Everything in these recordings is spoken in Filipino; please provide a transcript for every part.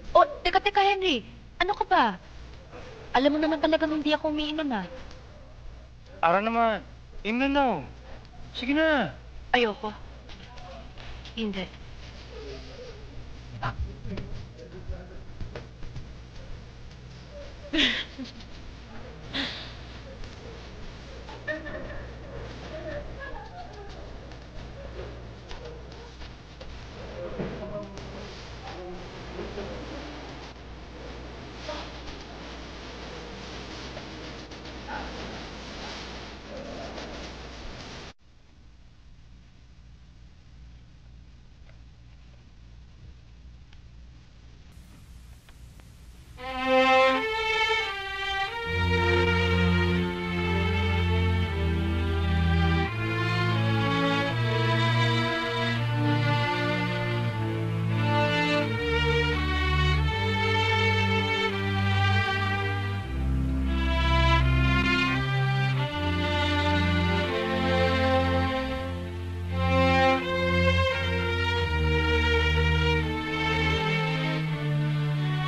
Oh, teka, Henry. Ano ka ba? Alam mo naman talagang hindi ako umiinom, ah. Ara naman. Inom na. Sige na. Ayoko. Hindi.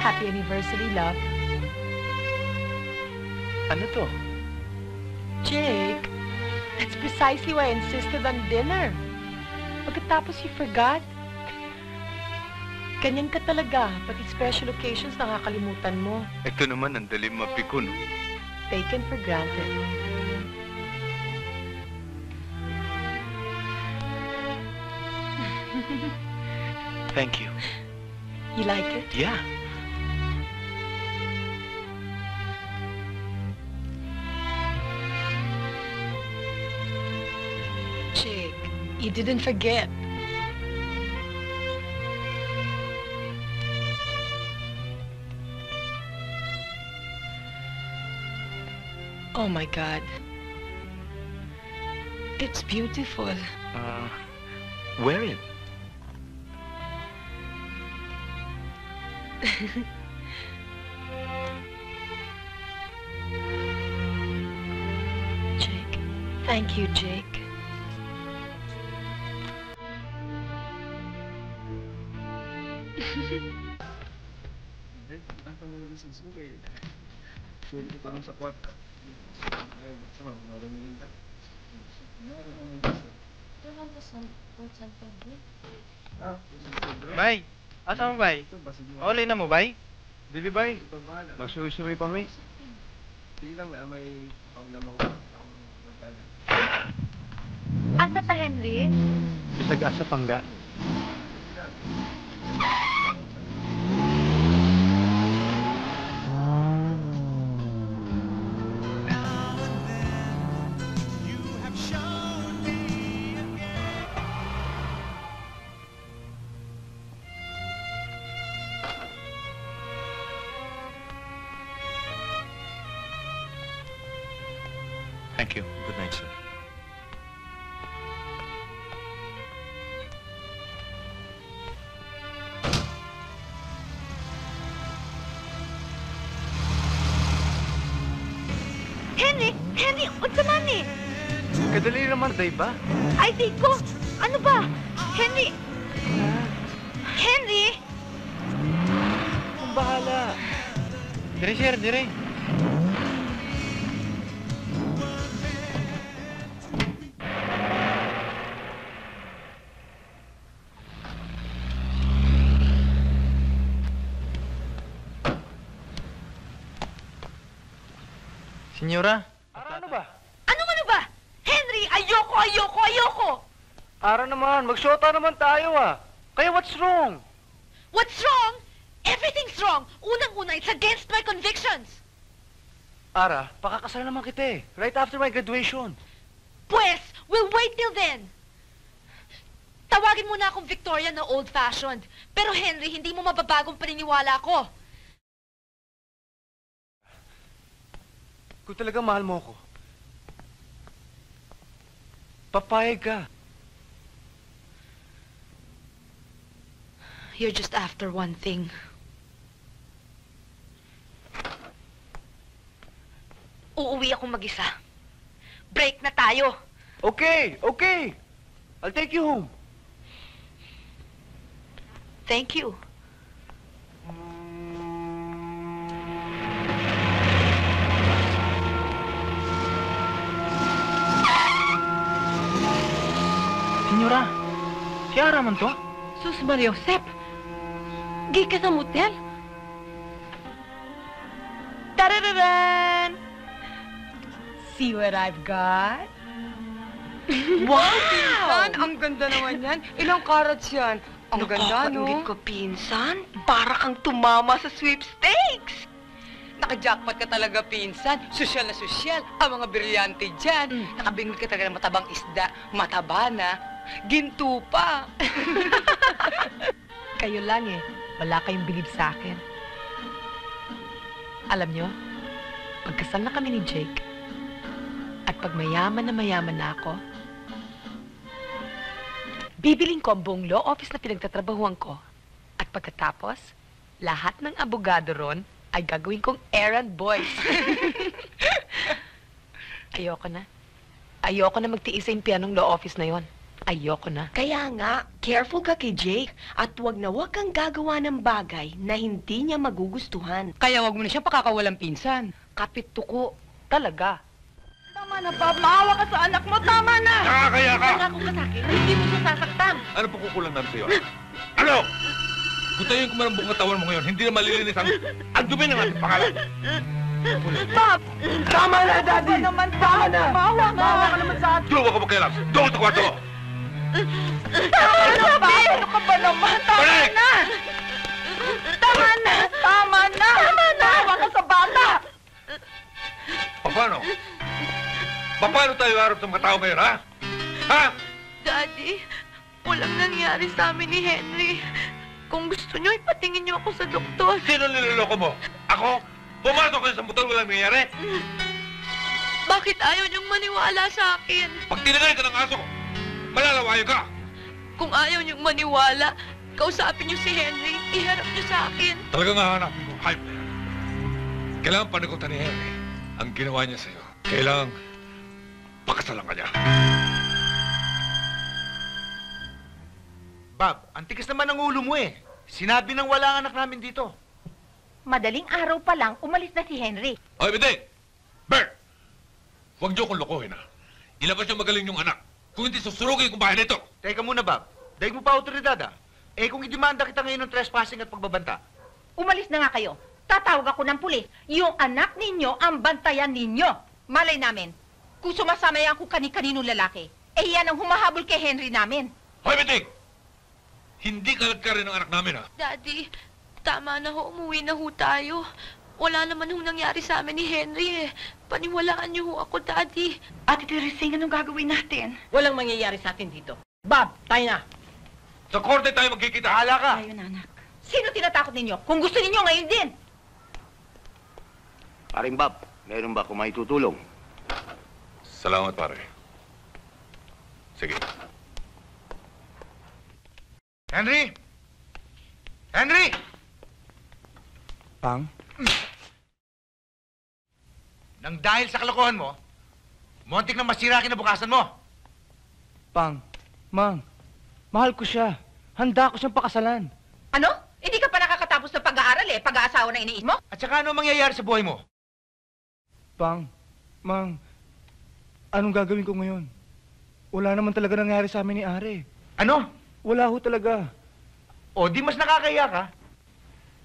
Happy anniversary, love. Ano to? Jake, that's precisely why I insisted on dinner. Pagkatapos you forgot. Ganyan ka talaga. Pati special occasions nakakalimutan mo. Ito naman ang dalim mapiko, no? Taken for granted. Thank you. You like it? Yeah. Jake, you didn't forget. Oh my God. It's beautiful. Wear it. Jake. Thank you, Jake. Bay, asa mo bay? Oli na mo bay? Dili bay? Magsusuwi pa may. Asa ta, Henry? Bisag asa pangga. Thank you. Good night, sir. Henry! Henry! Unsa man ni? Kadali naman, day ba? Ay, di ko! Ano ba? Henry! Henry! Kung bahala. Dire, sir, dire. Senyora? Ara, ano ba? Ano ba? Henry! Ayoko! Ara naman, magsyota naman tayo Kaya what's wrong? What's wrong? Everything's wrong! Unang-una, it's against my convictions! Ara, pakakasal naman kita right after my graduation. Pues, we'll wait till then! Tawagin mo na akong Victoria na old-fashioned. Pero Henry, hindi mo mababagong paniniwala ko. Kung talaga mahal mo ako, papayag ka. You're just after one thing. Uuwi ako mag-isa. Break na tayo. Okay. I'll take you home. Thank you. Senyora, si Ara man to? Sus Maria Josep, gi ka sa motel? Tarararan! See what I've got? Wow! Pinsan, ang ganda naman yan. Ilang carats yan? Ang ganda, no? Nakakaingit ko, pinsan. Para kang tumama sa sweepstakes. Naka-jackpot ka talaga, pinsan. Sosyal na sosyal. Ang mga brilyante dyan. Nakabingot ka talaga ng matabang isda. Mataba na. Ginto pa. Kayo lang Wala kayong bilib sa akin. Alam nyo, pagkasal na kami ni Jake, at pag mayaman na ako, bibiling ko ang buong law office na pinagtatrabahuan ko. At pagkatapos, lahat ng abogado ron ay gagawin kong errand boys. Ayoko na magtiis sa impianong law office na yon. Ayoko na. Kaya nga, careful ka kay Jake at wag na wag kang gagawa ng bagay na hindi niya magugustuhan. Kaya wag mo na siya pakakawalang pinsan. Kapit tuko. Talaga. Tama na, Bob. Maawa ka sa anak mo. Tama na! Nakakaya ka! Nangako ka sa akin. Hindi mo siya sasaktan. Ano pa kukulang namin sa'yo? Ano? Kutayin ko man ang buong katawan mo ngayon, hindi na malilinis ang dumi ng ating pangalan. Bob! Tama na, Daddy! naman, tama na! Maawa ka naman sa atin. Duwa ka ba kailan? Doon sa kwarto mo! Tama na, Bob! Ano ka ba naman? Tama Balik! na! Tama na! Tama na! Tama na! Maawa ka sa bata! Paano? Paano tayo harap ng mga tao ngayon, ha? Ha? Daddy, walang nangyari sa amin ni Henry. Kung gusto nyo, ipatingin nyo ako sa doktor. Sino niloloko mo? Ako? Pumasok kayo sa motor, walang nangyayari? Bakit ayaw niyong maniwala sa akin? Pag tinagay ka ng aso, malalawayo ka! Kung ayaw niyong maniwala, kausapin niyo si Henry, iharap niyo sa akin. Talagang hahanapin ko, hype na yan. Kailangan panagutan ni Henry ang ginawa niya sa'yo. Kailangan pakasalan ka niya. Bob, ang tigas naman ng ulo mo Sinabi nang wala ang anak namin dito. Madaling araw pa lang, umalis na si Henry. Hoy, Bideng! Bert! Huwag niyo kong lokohin, ha? Ilabas yung magaling yung anak. Kung hindi, susurugin kong bahay nito. Teka muna, Bob. Daig mo pa autoridad, ah. Eh, kung idemanda kita ngayon ng trespassing at pagbabanta. Umalis na nga kayo. Tatawag ako ng pulis. Yung anak ninyo ang bantayan ninyo. Malay namin, kung sumasama yan kung kani-kaninong lalaki, eh yan ang humahabol kay Henry namin. Hoy, Bideng! Hindi kalagkarin ng anak namin, ha? Daddy, tama na ho. Umuwi na ho tayo. Wala naman ho nangyari sa amin ni Henry eh. Paniwalaan niyo ho ako, Daddy. Ate Teresing, anong gagawin natin? Walang mangyayari sa atin dito. Bob, tayo na. Sa korte tayo magkikita. Bahala ka! Ayun, anak. Sino tinatakot ninyo? Kung gusto ninyo, ngayon din. Paring Bob, meron ba kung may tutulong? Salamat, pare. Sige. Henry! Henry! Pang? Nang dahil sa kalokohan mo, montik na masira kinabukasan mo. Pang, Mang, mahal ko siya. Handa ko siyang pakasalan. Ano? Hindi ka pa nakakatapos ng pag-aaral eh. Pag-aasawa na iniis mo? At saka ano mangyayari sa buhay mo? Pang, Mang, anong gagawin ko ngayon? Wala naman talaga nangyari sa amin ni Are. Ano? Wala ho talaga. O di mas nakakaya ka?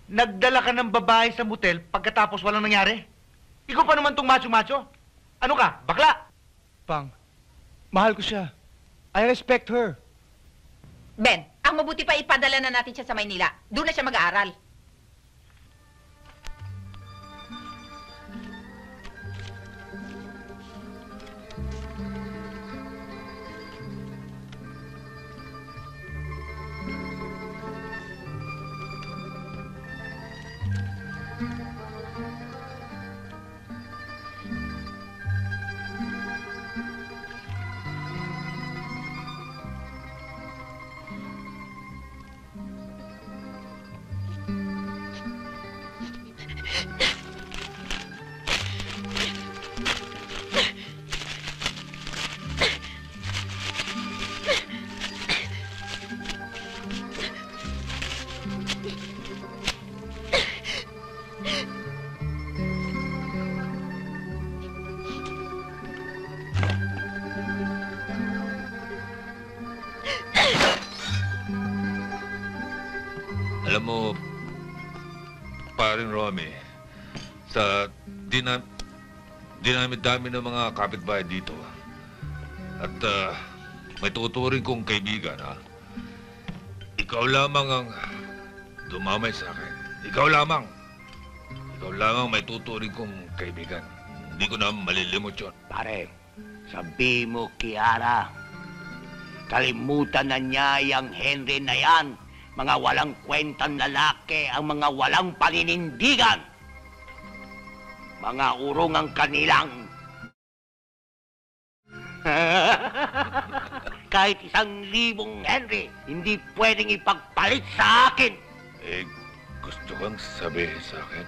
Nagdala ka ng babae sa motel pagkatapos walang nangyari? Ikaw pa naman tong macho-macho? Ano ka? Bakla? Pang, mahal ko siya. I respect her. Ben, ang mabuti pa ipadala na natin siya sa Maynila. Doon na siya mag-aaral. Alam mo, paring Romy, sa dinami-dami ng mga kapitbahay dito, at may tuturing kong kaibigan, ha? Ikaw lamang ang dumamay sa akin. Ikaw lamang may tuturing kong kaibigan. Hindi ko na malilimot yun. Pare, sabi mo, Kiara, kalimutan na niya yung Henry na yan. Mga walang kwentang lalaki ang mga walang paninindigan. Mga urong ang kanilang. Kahit 1,000 Henry, hindi pwedeng ipagpalit sa akin. Eh, gusto kang sabihin sa akin?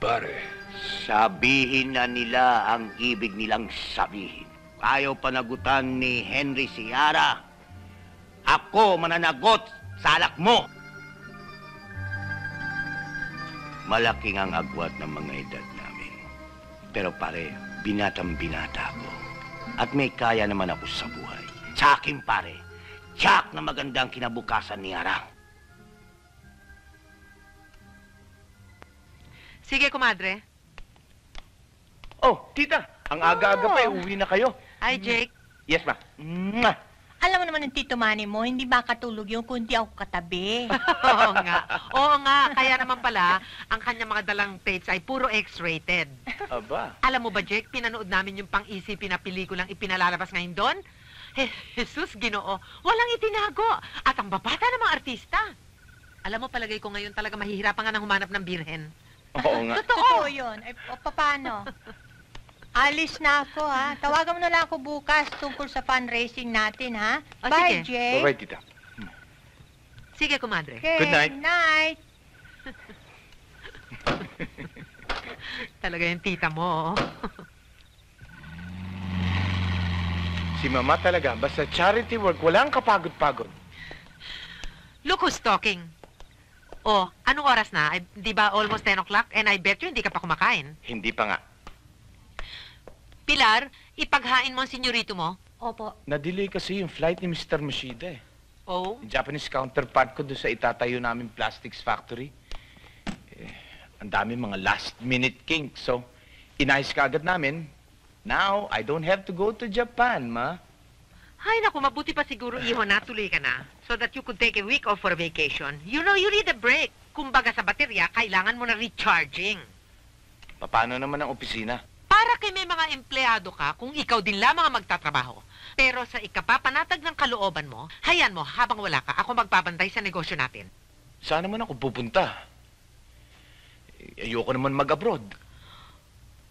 Pare, Sabihin na nila ang ibig nilang sabihin. Ayaw panagutan ni Henry Ciara. Ako mananagot sa alak mo. Malaking ang agwat ng mga edad namin. Pero pare, binatang-binata ako. At may kaya naman ako sa buhay. Sa akin pare, tiyak na magandang kinabukasan ni Arang. Sige, kumadre. Oh, tita, ang aga-aga pa, uwi na kayo. Hi, Jake. Yes, ma. Mwah! Alam mo naman ng Tito Manny mo, hindi ba katulog yung kundi ako katabi. Oo nga. Oo nga. Kaya naman pala, ang kanya mga dalang tapes ay puro X-rated. Aba. Alam mo ba, Jake, pinanood namin yung pang-isipin na pelikulang ipinalalabas ngayon doon? Jesus, Ginoo, walang itinago. At ang babata ng mga artista. Alam mo, palagay ko ngayon talaga mahihirapan nga ng humanap ng birhen. Oo nga. Totoo yun. Ay, paano? Alis na ako, ha? Tawagan mo na lang ako bukas tungkol sa fundraising natin, ha? O, Bye, sige. Jay. Bye-bye, tita. Sige, kumadre. Okay, Good night. night. Talaga yung tita mo. Si mama talaga, basta charity work, walang kapagod-pagod. Look who's talking. Oh, anong oras na? Di ba almost 10 o'clock? And I bet you hindi ka pa kumakain. Hindi pa nga. Pilar, ipaghain mo ang senyorito mo. Opo. Na-delay kasi yung flight ni Mr. Mashida eh. Oh? Yung Japanese counterpart ko doon sa itatayo namin plastics factory. Ang dami mga last-minute kinks. So, inayos ka agad namin. Now, I don't have to go to Japan, ma. Ay, naku, mabuti pa siguro, iho, natuloy ka na. So that you could take a week off for a vacation. You know, you need a break. Kumbaga sa baterya, kailangan mo na recharging. Paano naman ang opisina? Para kay may mga empleyado ka kung ikaw din lamang ang magtatrabaho. Pero sa ikapapanatag ng kalooban mo, hayaan mo, habang wala ka, ako magbabantay sa negosyo natin. Saan naman ako pupunta? Ayoko naman mag-abroad.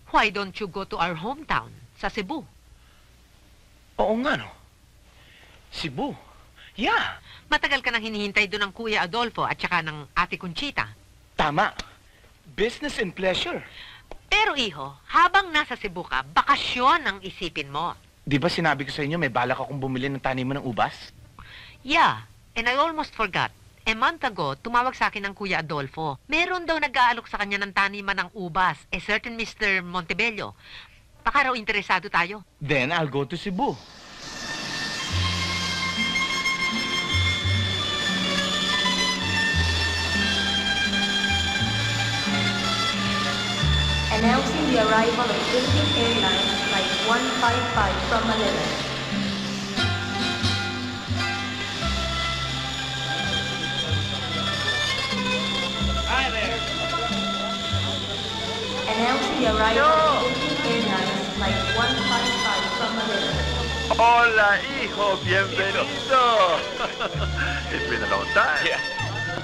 Why don't you go to our hometown, sa Cebu? Oo nga, no? Cebu. Yeah. Matagal ka nang hinihintay doon ng Kuya Adolfo at saka ng Ate Conchita. Tama. Business and pleasure. Pero iho, habang nasa Cebu ka, bakasyon ang isipin mo. Di ba sinabi ko sa inyo may balak akong bumili ng taniman ng ubas? Yeah, and I almost forgot. A month ago, tumawag sa akin ng Kuya Adolfo. Meron daw nag-aalok sa kanya ng taniman ng ubas, a certain Mr. Montebello. Baka raw interesado tayo. Then I'll go to Cebu. Announcing the arrival of Philippine Airlines Flight 155 from Manila. Hi there. Announcing the arrival of Philippine Airlines Flight 155 from Manila. Hola, hijo. Bienvenido. It's been a long time. Yeah.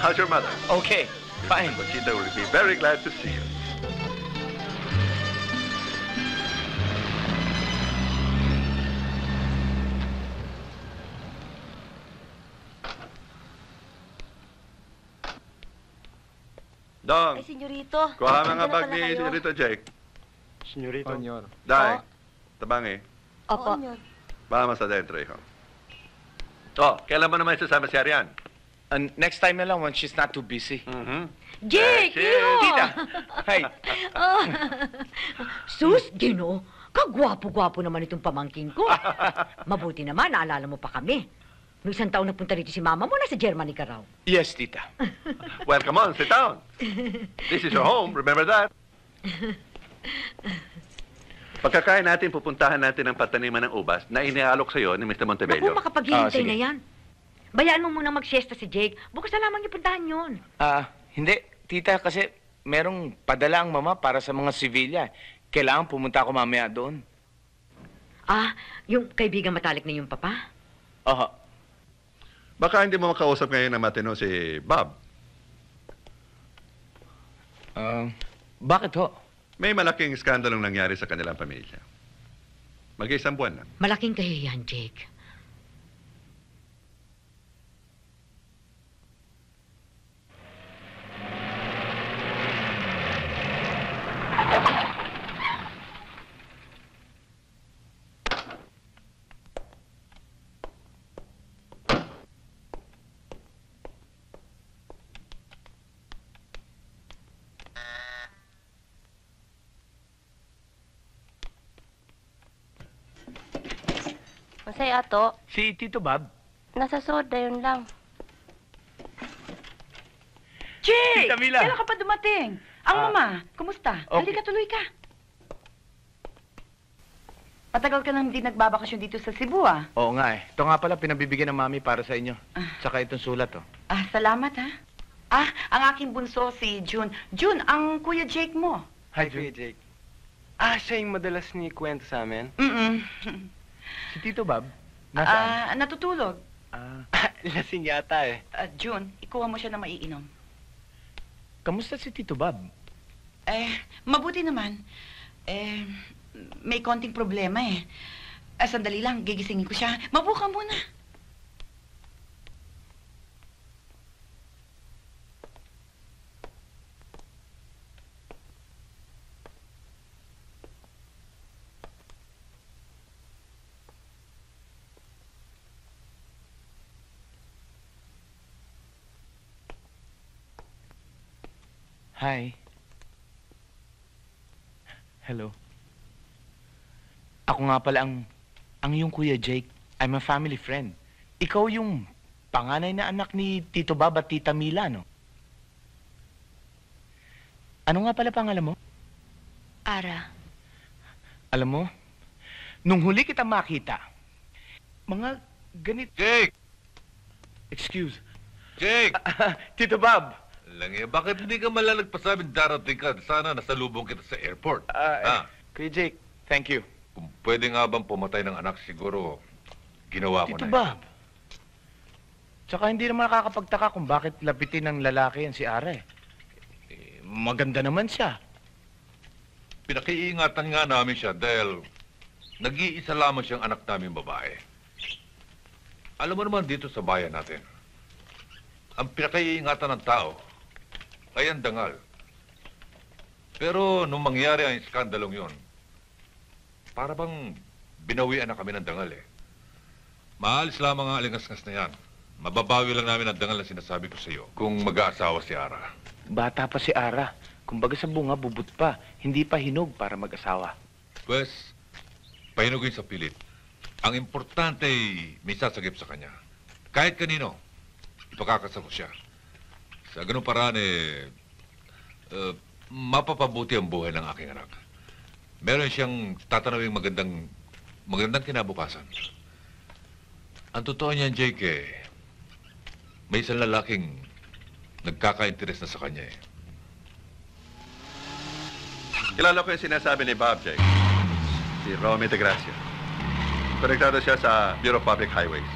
How's your mother? Okay, fine. Conchita will be very glad to see you. Dong, senyorito. kuha mga bag ni Senyorito Jake. Senyorito. Dai, tabangi. Opo. Vamos adentro, hijo. Oh, kailan mo naman isasama si Arian? Next time na lang when she's not too busy. Jake, iho! Tita! Hi. Sus, Gino, kagwapo-gwapo naman itong pamangking ko. Mabuti naman, naalala mo pa kami. Nung isang taon napunta rito si mama mo, nasa Germany ka raw. Yes, tita. Well, come on, sit down. This is your home, remember that? Pagkakain natin, pupuntahan natin ang pataniman ng ubas na inialok sa'yo ni Mr. Montebello. Naku, makapaghihintay sige. na yan. Bayaan mo munang mag-siesta si Jake. Bukas na lamang niyo puntahan yun. Hindi. Tita, kasi merong padala ang mama para sa mga sibilya. Kailangan pumunta ako mamaya doon. Yung kaibigan matalik na yung papa? Oho. Baka hindi mo makausap ngayon na matino si Bob. Bakit ho? May malaking iskandalong nangyari sa kanilang pamilya. Mag-isang buwan na. Malaking kahihiyan, Jake. Masay ato, Si Tito Bob. nasa soda yun lang. Jake! Tita Mila. Kailan ka pa dumating? Ang mama, kumusta? okay. Halika, tuloy ka. Matagal ka nang hindi nagbabakasyon dito sa Cebu, ah. Oo nga eh. Ito nga pala pinabibigyan ng mami para sa inyo. Tsaka itong sulat, oh. Salamat, ha? Ang aking bunso, si June. June, ang Kuya Jake mo. Hi, Kuya Jake. Siya yung madalas ni kwento sa amin? Si Tito Bob? Nasaan? Natutulog. Lasing yata eh. June, ikuha mo siya na maiinom. Kamusta si Tito Bob? Mabuti naman. May konting problema eh. Sandali lang, gigisingin ko siya. Mabuka muna. Hi. Hello. Ako nga pala ang iyong Kuya Jake. I'm a family friend. Ikaw yung panganay na anak ni Tito Bob at Tita Mila, no? Ano nga pala pangalan mo? Ara. Alam mo, nung huli kita makita, mga ganit... Jake! Excuse. Jake! Tito Bob! Langi, bakit hindi ka malalagpasabing darating ka? Sana nasalubong kita sa airport. Kuya Jake, thank you. Kung pwede nga bang pumatay ng anak, siguro ginawa ko Tito na Bob! Tsaka hindi naman nakakapagtaka kung bakit lapitin ng lalaki yan si Ara eh. Maganda naman siya. Pinakiingatan nga namin siya dahil nag-iisa lamang siyang anak namin babae. Alam mo naman dito sa bayan natin, ang pinakiingatan ng tao ay ang dangal. Pero nung mangyari ang iskandalong yon, para bang binawian na kami ng dangal eh. Maalis lamang ang alingas-ngas na yan. Mababawi lang namin ang dangal na sinasabi ko sa iyo kung mag-aasawa si Ara. Bata pa si Ara. Kumbaga sa bunga, bubut pa. Hindi pa hinog para mag-asawa. Pues, pahinugin sa pilit. Ang importante ay may sasagip sa kanya. Kahit kanino, ipakakasal ko siya. Sa ganung paraan mapapabuti ang buhay ng aking anak. Meron siyang tatanawing magandang kinabukasan. Ang totoo niyan, Jake, may isang lalaking nagkaka-interes na sa kanya eh. Kilala ko yung sinasabi ni Bob, Jake. Si Romy de Gracia. Konektado siya sa Bureau of Public Highways.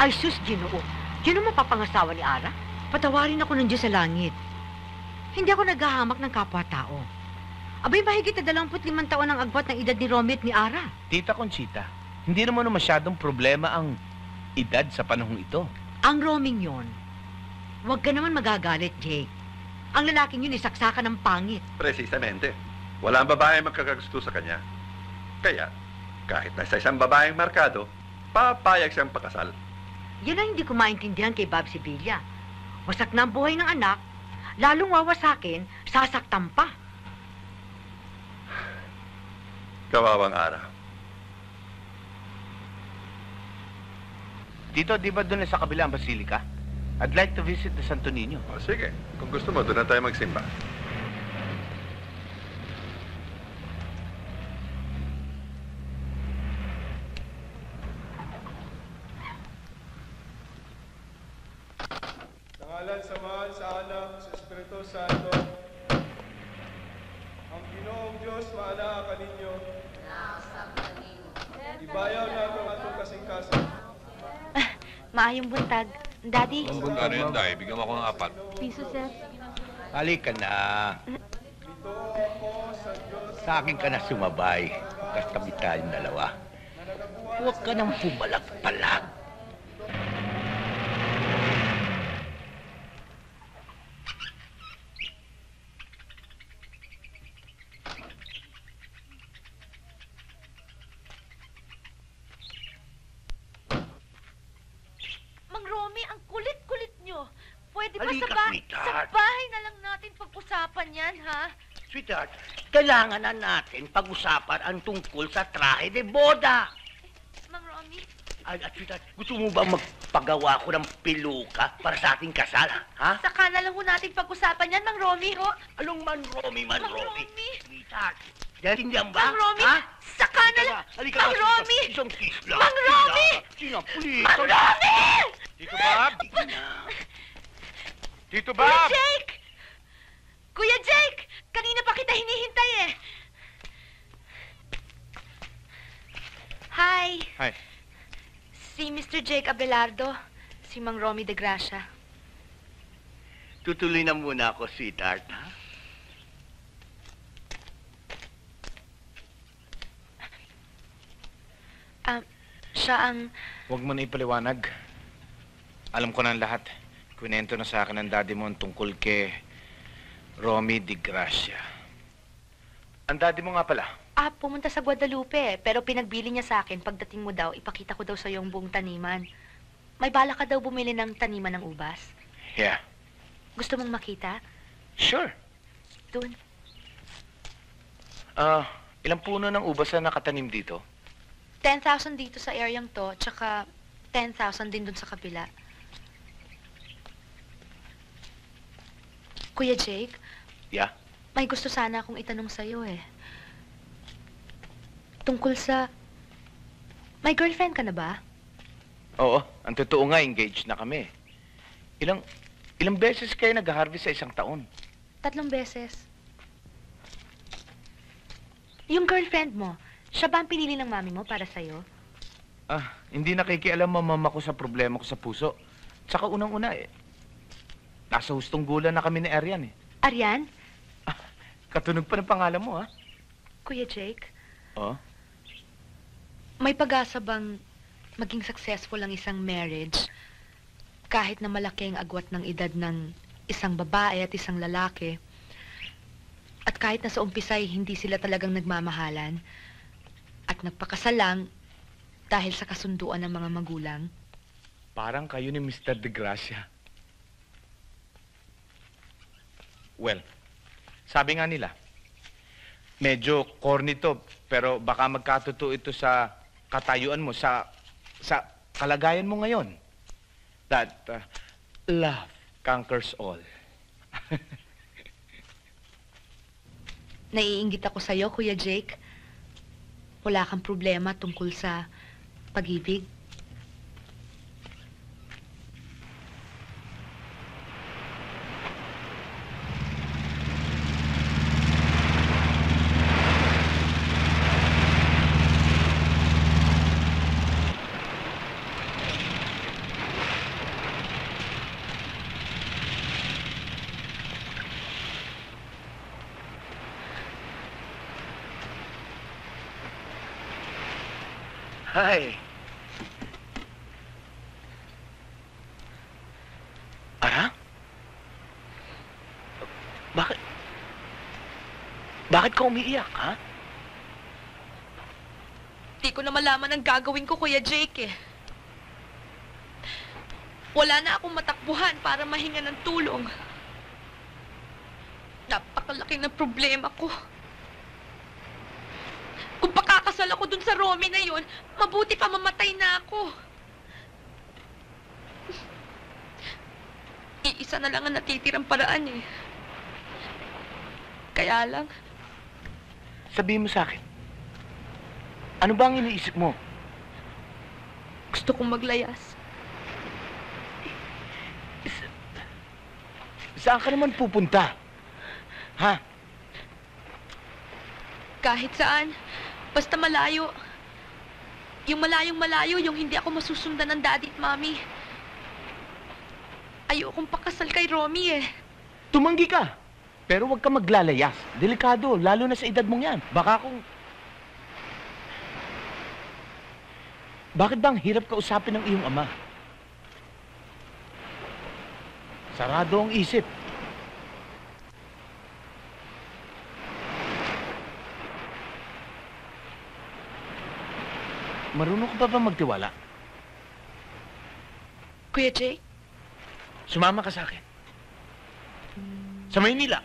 Ay, sus, Ginoo. Yun ang mapapangasawa ni Ara? Patawarin ako ng Diyos sa langit. Hindi ako naghahamak ng kapwa-tao. Abay, mahigit na 25 taon ang agwat ng edad ni Romy at ni Ara. Tita Conchita, hindi naman masyadong problema ang edad sa panahong ito. Ang Roming yon. Huwag ka naman magagalit, Jake. Ang lalaking yun isaksakan ng pangit. Precisamente. Walang babae magkakagusto sa kanya. Kaya, kahit nasa isang babaeng markado, papayag siyang pakasal. Yan ang hindi ko maintindihan kay Bob Sibilia. Wasak na ang buhay ng anak, lalong wawasakin, sasaktan pa. Kawawang Ara. Tito, di ba doon sa kabilang basilika? I'd like to visit the Santo Niño. O, sige. Kung gusto mo, doon na tayo magsimba. Sa ngalan sa Mahal, sa Anak, sa Espiritu Santo, ang Ginoong Diyos maala ka ninyo. Ibayaw nato ang atong kasing-kasing. Maayong buntag. Daddy? Ang buntano yun, Day. Bigyan mo ako ng 4. Piso, sir. Halika na. Sa akin ka na sumabay. Kastabi tayong dalawa. Huwag ka nang pumalag-palag. Mang Romy, ang kulit-kulit nyo. Pwede ba Halika, sa sweetheart. bahay na lang natin pag-usapan yan, ha? Sweetheart, kailangan na natin pag-usapan ang tungkol sa trahe de boda. Mang Romy? At sweetheart, gusto mo ba magpagawa ko ng piluka para sa ating kasal, ha? Saka na lang ho natin pag-usapan yan, Mang Romy. Anong man Romy, Mang Romy? Sweetheart, naintindihan ba? Mang Romy, Ha? saka na lang. Halika Mang na, Romy! Isang kiss lang. Mang Romy! Sina, please. Mang Romy! Tito Bob! Tito Kuya Bob! Jake! Kuya Jake! Kanina pa kita hinihintay eh. Hi. Hi. Si Mr. Jake Abelardo. Si Mang Romy de Gracia. Tutuloy na muna ako, sweetheart, ha? Siya ang... Huwag mo na ipaliwanag. Alam ko na ang lahat. Kwinento na sa akin ng daddy mo ang tungkol kay Romy de Gracia. Ang daddy mo nga pala. Pumunta sa Guadalupe, pero pinagbili niya sa akin, pagdating mo daw, ipakita ko daw sa yung buong taniman. May bala ka daw bumili ng taniman ng ubas. Yeah. Gusto mong makita? Sure. dun? Ilang puno ng ubas na nakatanim dito? 10,000 dito sa areang to, tsaka 10,000 din dun sa kabila. Kuya Jake? Yeah? May gusto sana akong itanong sa'yo eh. Tungkol sa... May girlfriend ka na ba? Oo, ang totoo nga, engaged na kami. Ilang beses kayo nag-harvest sa isang taon? 3 beses. Yung girlfriend mo, siya ba ang pinili ng mami mo para sa'yo? Hindi nakikialam ang mama ko sa problema ko sa puso. Tsaka unang-una nasa hustong gula na kami ni Arian eh. Arian? Katunog pa ng pangalan mo, ha? Kuya Jake? Oh? May pag-asa bang maging successful ang isang marriage kahit na malaki ang agwat ng edad ng isang babae at isang lalaki at kahit na sa umpisay hindi sila talagang nagmamahalan at nagpakasal lang dahil sa kasunduan ng mga magulang? Parang kayo ni Mr. De Gracia. Well, sabi nga nila, medyo corny to, pero baka magkatotoo ito sa katayuan mo, sa kalagayan mo ngayon. That love conquers all. Naiinggit ako sa'yo, Kuya Jake. Wala kang problema tungkol sa pag-ibig. Hi. Ara? Bakit ka umiiyak, ha? Di ko na malaman ang gagawin ko, Kuya Jake, eh. Wala na akong matakbuhan para mahinga ng tulong. Napakalaki ng problema ko. Kung pakakasal ako dun sa Romy na yon, mabuti pa mamatay na ako. Iisa na lang ang natitirang paraan eh. Kaya lang... Sabihin mo sa akin, ano ba ang iniisip mo? Gusto kong maglayas. Saan ka naman pupunta? Ha? Kahit saan. Basta malayo. Yung malayong malayo, yung hindi ako masusundan ng daddy at mommy. Ayokong pakasal kay Romy eh. Tumanggi ka. Pero huwag ka maglalayas. Delikado, lalo na sa edad mong yan. Baka kung... Bakit ba ang hirap kausapin ng iyong ama? Sarado ang isip. Marunong ka ba magtiwala? Kuya Jake? Sumama ka sa akin. Sa Maynila,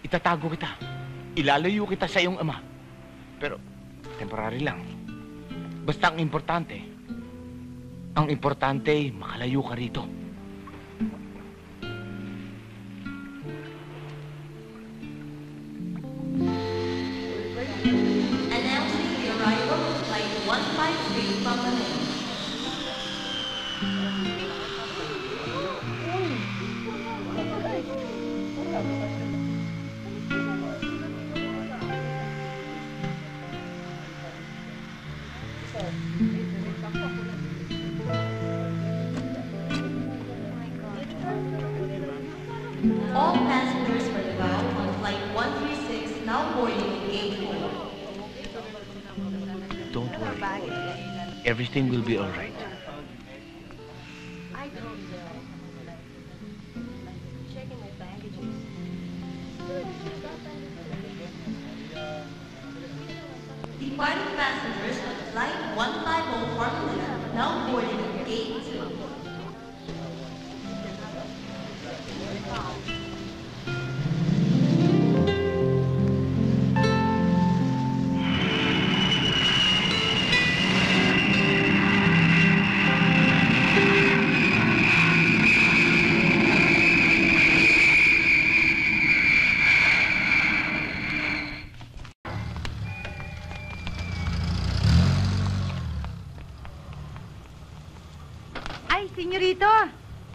itatago kita. Ilalayo kita sa iyong ama. Pero, temporary lang. Basta ang importante, makalayo ka rito. Announcing the arrival of Flight 153 from Manila. All passengers for the bound on Flight 136 now boarding at Gate 4. Don't worry. Everything will be all right. Departing passengers on Flight 150 for Manila now boarding at Gate 2.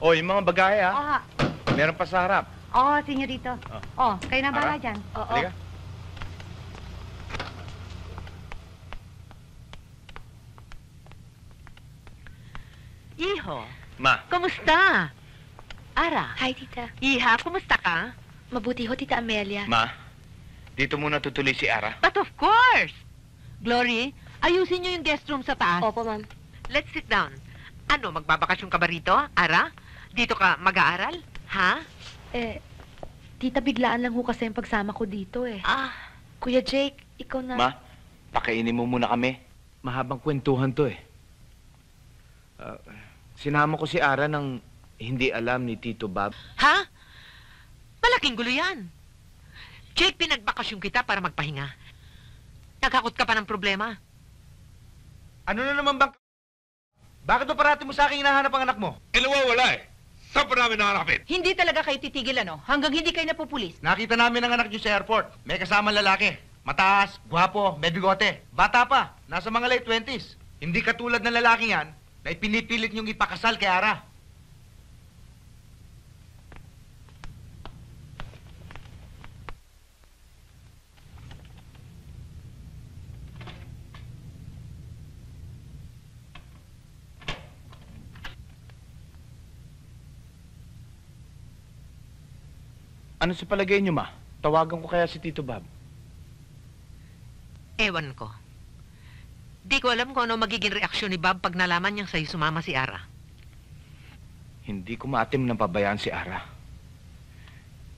O, yung mga bagay, ha? Ah, Meron pa sa harap. oh, senyorito. Oh, kayo na Ara? bala dyan. Oo. Halika. Iho, Ma, kumusta? Ara, Hi, tita. Iha, kumusta ka? Mabuti ho, tita Amelia. Ma, dito muna tutuloy si Ara. But of course! Glory, ayusin niyo yung guest room sa taas. Opo, ma'am. Let's sit down. Ano, magbabakasyon ka ba rito, Ara? Dito ka mag-aaral? Ha? Tita, biglaan lang ho kasi yung pagsama ko dito eh. Ah, Kuya Jake, ikaw na. Ma, pakainin mo muna kami. Mahabang kwentuhan to eh. Sinama ko si Ara nang hindi alam ni Tito Bob. ha? Malaking gulo yan. Jake, pinagbakasyon kita para magpahinga. Nagkakot ka pa ng problema. Ano na naman bang... Bakit ba parati mo sa akin hinahanap ang anak mo? Wala eh. Saan pa namin nahanapin? Hindi talaga kayo titigil, ano? Hanggang hindi kayo napupulis. Nakita namin ang anak niyo sa airport. May kasama lalaki. Mataas, gwapo, may bigote. Bata pa, nasa mga late 20s. Hindi katulad ng lalaki yan na ipinipilit niyong ipakasal kay Ara. Ano sa palagay niyo, Ma? Tawagan ko kaya si Tito Bob. Ewan ko. Di ko alam kung ano magiging reaksyon ni Bob pag nalaman niyang sa'yo sumama si Ara. Hindi ko maatim na pabayaan si Ara.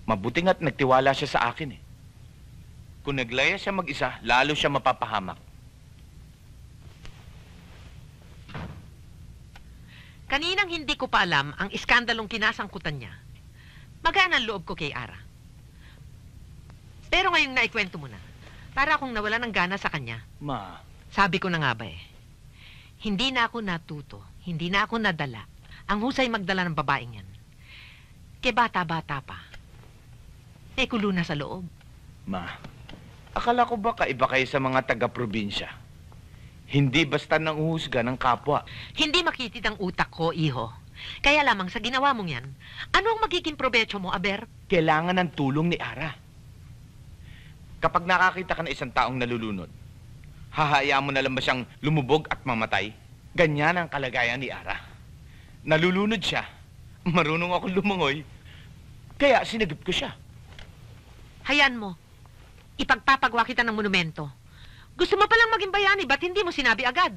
Mabuti nga't nagtiwala siya sa akin eh. Kung naglaya siya mag-isa, lalo siya mapapahamak. Kaninang hindi ko pa alam ang iskandalong kinasangkutan niya, magaan ang loob ko kay Ara. Pero ngayong naikwento mo na, para akong nawala ng gana sa kanya. Ma, Sabi ko na nga ba eh, hindi na ako natuto, hindi na ako nadala ang husay magdala ng babaeng yan. Ke bata-bata pa. Eh kulo na sa loob. Ma, akala ko ba kaiba kayo sa mga taga-probinsya? Hindi basta nang uhusga ng kapwa. Hindi makitid ang utak ko, iho. Kaya lamang sa ginawa mong yan, ano ang magiging provecho mo, Aber? Kailangan ng tulong ni Ara. Kapag nakakita ka ng isang taong nalulunod, hahayaan mo na lang ba siyang lumubog at mamatay? Ganyan ang kalagayan ni Ara. Nalulunod siya. Marunong akong lumangoy. Kaya sinagip ko siya. Hayaan mo. Ipagpapagawa kita ng monumento. Gusto mo palang maging bayani, ba't hindi mo sinabi agad?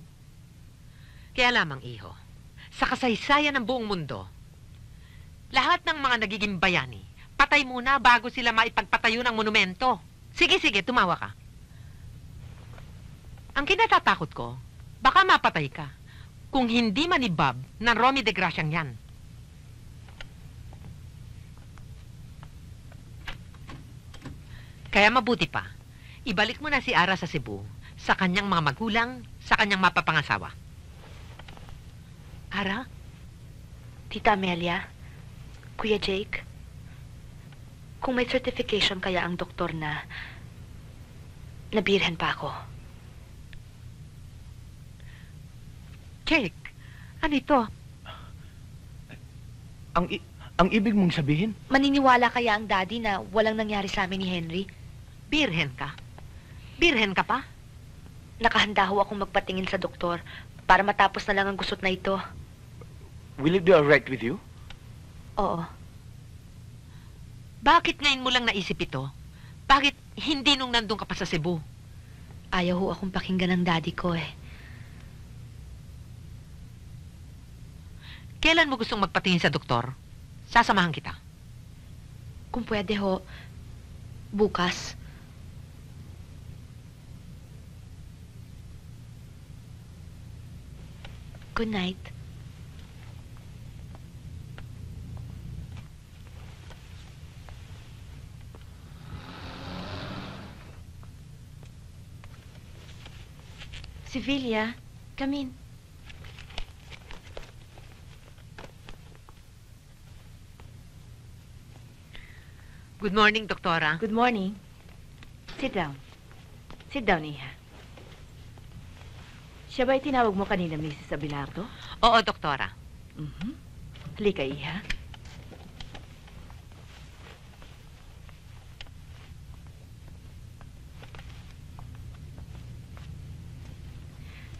Kaya lamang, iho, sa kasaysayan ng buong mundo, lahat ng mga nagiging bayani, patay muna bago sila maipagpatayo ng monumento. Sige, tumawa ka. Ang kinatatakot ko, baka mapatay ka, kung hindi man ni Bob ng Romy de Graciang yan. Kaya mabuti pa, ibalik mo na si Ara sa Cebu, sa kanyang mga magulang, sa kanyang mapapangasawa. Ara? Tita Amelia, Kuya Jake, kung may certification kaya ang doktor na nabirhen pa ako. Jake, ano ito? Ang ibig mong sabihin? Maniniwala kaya ang daddy na walang nangyari sa amin ni Henry? Birhen ka? Birhen ka pa? Nakahanda ho akong magpatingin sa doktor para matapos na lang ang gusot na ito. Will it be alright with you? Oo. Bakit ngayon mo lang naisip ito? Bakit hindi nung nandun ka pa sa Cebu? Ayaw ho akong pakinggan ng daddy ko eh. Kailan mo gustong magpatingin sa doktor? Sasamahan kita. Kung pwede ho, bukas. Good night. Sevilla, come in. Good morning, Doktora. Good morning. Sit down. Sit down, Iha. Siya ba'y tinawag mo kanina, Mrs. Abelardo? Oo, Doktora. Halika, Iha.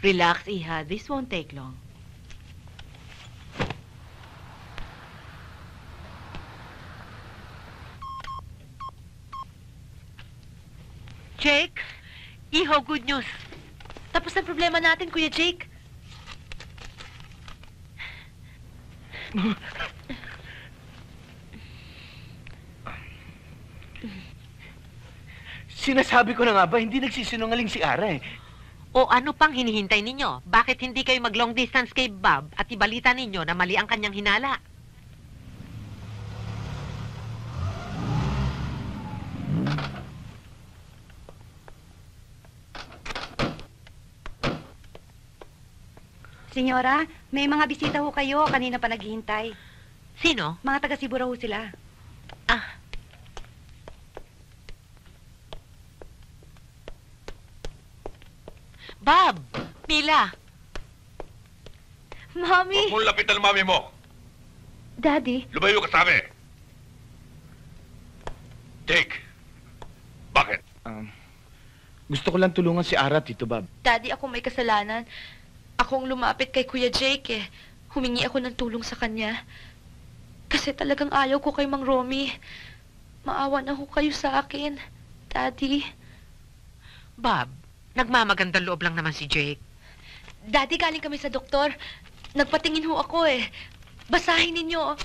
Relax, Iha. This won't take long. Jake, Iho, good news. Tapos ang problema natin, Kuya Jake. Sinasabi ko na nga ba, hindi nagsisinungaling si Ara eh. O ano pang hinihintay ninyo? Bakit hindi kayo mag-long distance kay Bob at ibalita ninyo na mali ang kanyang hinala? Senyora, may mga bisita ho kayo. Kanina pa naghihintay. Sino? Mga taga-Sibura ho sila. Bob! Mila! Mommy! Huwag mong lapitan ang mami mo. Daddy? Lumayo ka sa amin. Jake, bakit? Gusto ko lang tulungan si Ara, Tito Bob. Daddy, ako may kasalanan. Akong lumapit kay Kuya Jake eh. Humingi ako ng tulong sa kanya. Kasi talagang ayaw ko kay Mang Romy. Maawa na ho kayo sa akin, Daddy. Bob, nagmamagandang loob lang naman si Jake. Daddy, galing kami sa doktor. Nagpatingin ho ako eh. Basahin ninyo.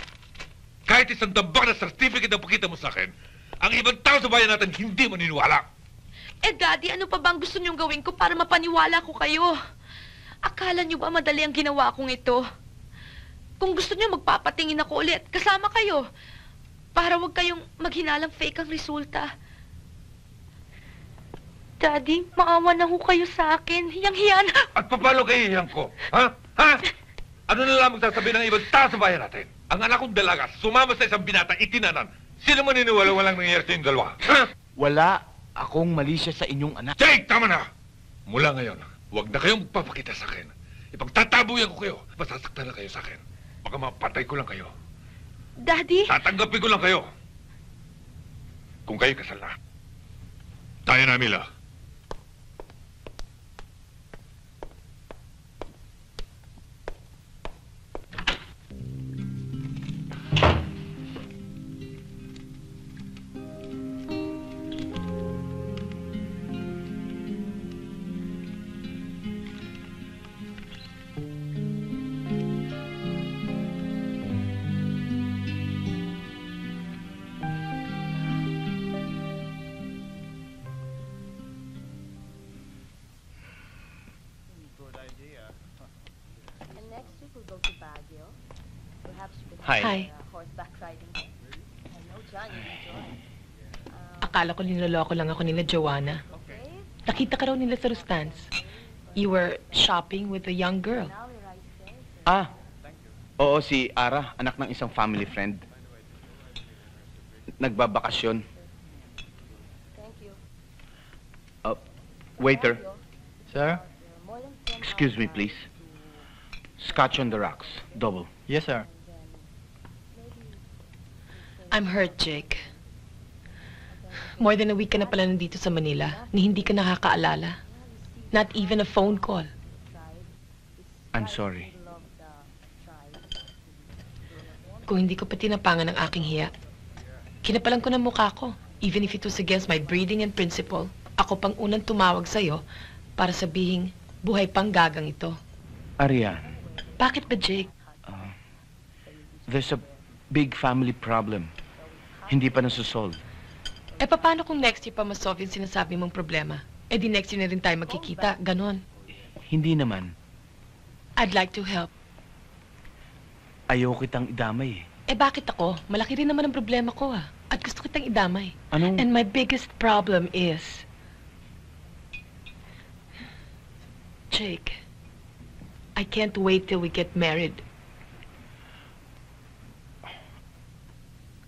Kahit isang dambak na certificate ang pakita mo sa akin, ang ibang tao sa bayan natin hindi maniniwala. Eh, Daddy, ano pa bang gusto niyong gawin ko para mapaniwala ko kayo? Akala niyo ba madali ang ginawa kong ito? Kung gusto niyo, magpapatingin ako ulit. Kasama kayo. Para wag kayong maghinalang fake ang resulta. Daddy, maawa na ho kayo sa akin. Hiyang-hiyan. At paano kayo hiyang ko? Ha? Ha? Ano na lang magsasabi ng ibang tao sa bayan natin? Ang anak kong dalaga, sumama sa isang binata, itinanan. Sino maniniwala walang nangyayari sa inyong dalawa? Ha? Wala akong mali siya sa inyong anak. Jake, tama na! Mula ngayon, huwag na kayong magpapakita sa akin. Ipagtatabuyan ko kayo. Masasaktan na kayo sa akin. Baka mapatay ko lang kayo. Daddy? Tatanggapin ko lang kayo. Kung kayo kasal na. Tayo na, Mila. And next week we'll go to Baguio. Perhaps you can Hi. Hi. Horseback riding. I know John will enjoy. Akala ko niloloko lang ako nila Joanna. Nakita ka raw nila sa Rustans. You were shopping with a young girl. Ah, oo, si Ara, anak ng isang family friend. Nagbabakasyon. Thank you. Waiter, Sir? excuse me, please. Scotch on the rocks, double. Yes, sir. I'm hurt, Jake. More than a week ka na pala nandito sa Manila ni hindi ka nakakaalala. Not even a phone call. I'm sorry. Kung hindi ko pa tinapangan ang aking hiya, kinapalan ko ng mukha ko. Even if it was against my breeding and principle, ako pang unang tumawag sa'yo para sabihing buhay pang gagang ito. Arian, Bakit ba, Jake? there's a big family problem. Hindi pa nasusolve. Eh, paano kung next year pa masolve yung sinasabi mong problema? Eh, di next year na rin tayo magkikita. Ganon. Hindi naman. I'd like to help. Ayaw kitang idamay eh. Eh, bakit ako? Malaki rin naman ang problema ko, ah. At gusto kitang idamay. Anong... And my biggest problem is... Jake, I can't wait till we get married.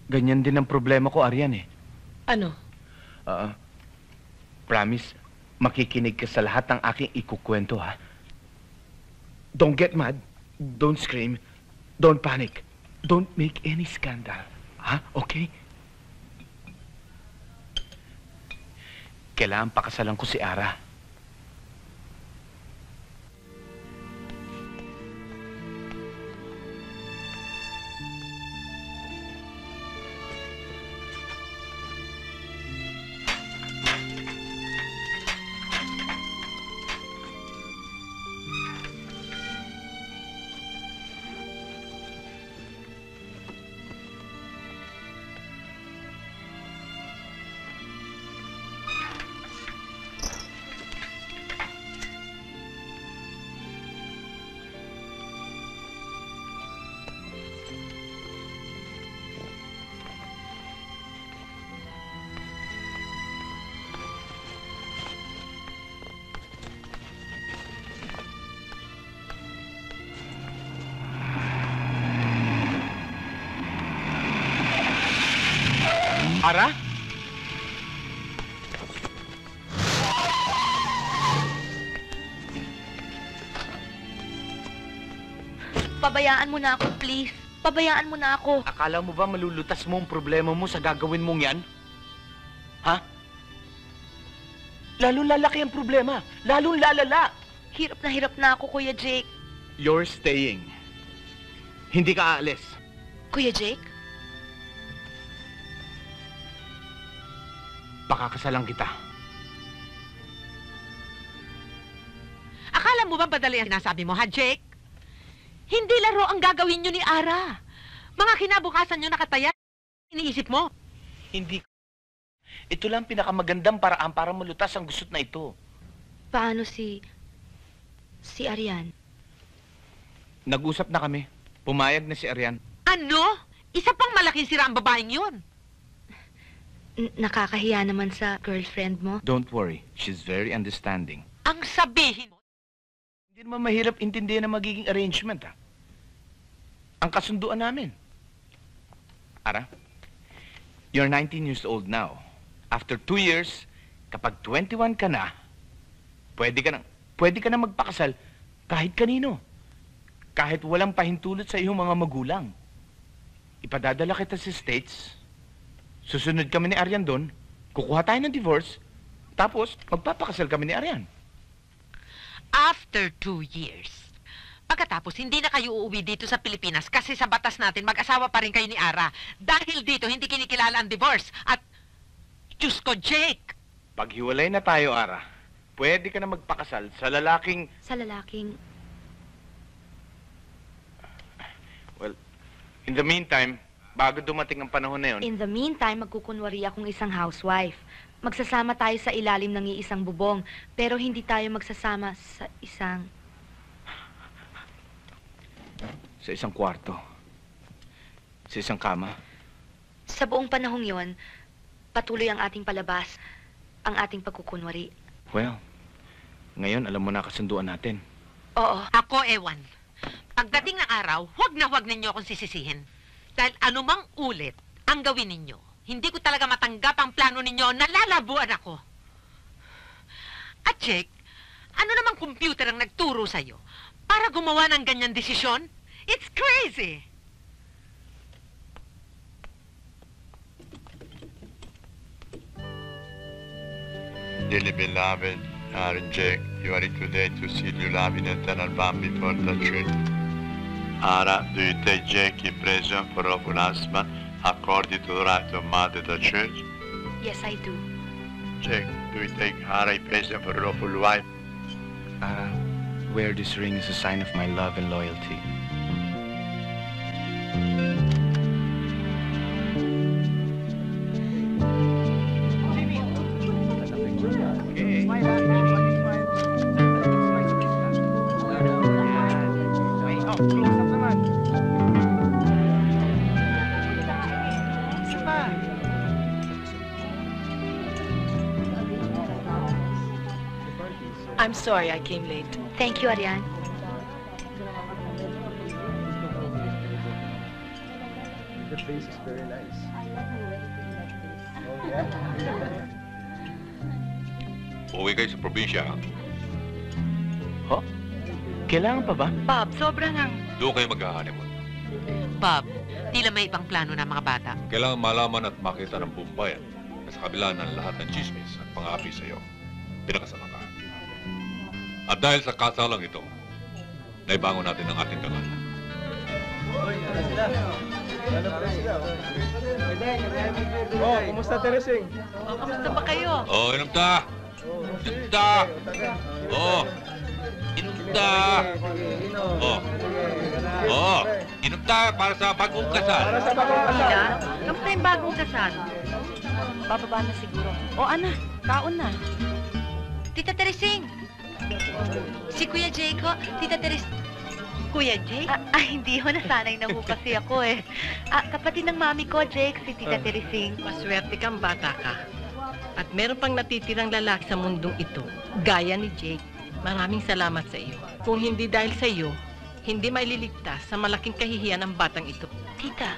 Ganyan din ang problema ko, Arian eh. Ano? Promise, makikinig ka sa lahat ng aking ikukwento, ha? Don't get mad. Don't scream. Don't panic. Don't make any scandal. Ha? Okay? Kailangan pakasalan ko si Ara. Ara? Pabayaan mo na ako, please. Pabayaan mo na ako. Akala mo ba malulutas mo ang problema mo sa gagawin mong yan? Ha? Lalong lalaki ang problema. Lalong lalala. Hirap na ako, Kuya Jake. You're staying. Hindi ka aalis. Kuya Jake? Pakakasalan kita. Akala mo ba madali ang sinasabi mo, ha, Jake? Hindi laro ang gagawin nyo ni Ara. Mga kinabukasan nyo nakataya, iniisip mo. Hindi. Ito lang pinakamagandang paraan para malutas ang gusot na ito. Paano si Arian? Nag-usap na kami. Pumayag na si Arian. Ano? Isa pang malaking sira ang babaeng yun. Nakakahiya naman sa girlfriend mo. Don't worry. She's very understanding. Ang sabihin mo? Hindi naman mahirap intindihan ang magiging arrangement, ha? Ang kasunduan namin. Ara, you're 19 years old now. After 2 years, kapag 21 ka na, pwede ka na magpakasal kahit kanino. Kahit walang pahintulot sa iyong mga magulang. Ipadadala kita sa States. Susunod kami ni Arian doon, kukuha tayo ng divorce, tapos magpapakasal kami ni Arian. After 2 years. Pagkatapos, hindi na kayo uuwi dito sa Pilipinas kasi sa batas natin, mag-asawa pa rin kayo ni Ara. Dahil dito, hindi kinikilala ang divorce. At, Diyos ko, Jake! Paghiwalay na tayo, Ara, pwede ka na magpakasal sa lalaking... Well, in the meantime, bago dumating ang panahon na yun... In the meantime, magkukunwari akong isang housewife. Magsasama tayo sa ilalim ng iisang bubong, pero hindi tayo magsasama sa isang kwarto. Sa isang kama. Sa buong panahong yon, patuloy ang ating palabas, ang ating pagkukunwari. Well, ngayon alam mo na kasunduan natin. Oo. Ako, ewan. Pagdating ng araw, huwag ninyo akong sisisihin. Dahil anumang ulit ang gawin ninyo, hindi ko talaga matanggap ang plano ninyo, nalalabuan ako. At Jake, ano namang computer ang nagturo sa'yo para gumawa ng ganyan desisyon? It's crazy! Dearly beloved, Jake, you are here today to seal your love in eternal bond before the church. Ara, do you take Jake in present for lawful husband according to the right of mother the church? Yes, I do. Jake, do you take Ara in present for lawful wife? Ara, wear this ring as a sign of my love and loyalty. I'm sorry I came late. Thank you, Arian. The place is very nice. Oh, yeah? Uwi kayo sa probinsya, ha? Ho? Kailangan pa ba? Bob, sobra nang... Doon kayo mag-honeymoon. Bob, tila may ibang plano na mga bata. Kailangan malaman at makita ng buong bayan na sa kabila ng lahat ng chismis at pang-api sa iyo, pinakasalan ka. At dahil sa kasalang ito, naibangon natin ang ating dangal. Oh, kumusta Teresing? Kamusta ba kayo? Oh, inom ta! Inom ta! Oh! Inom ta! Oh! Oh! Inom ta para sa bagong kasal. Mila, kamusta yung bagong kasal? Bababa na siguro. O, Ana, kaon na. Tita Teresing! Si Kuya Jake, Tita Teresing. Kuya Jake? Hindi ho, nasanay na ho kasi ako eh. Kapatid ng mami ko, Jake, si Tita Teresing. Maswerte kang bata ka. At meron pang natitirang lalaki sa mundong ito, gaya ni Jake. Maraming salamat sa iyo. Kung hindi dahil sa iyo, hindi maililigtas sa malaking kahihiyan ng batang ito. Tita.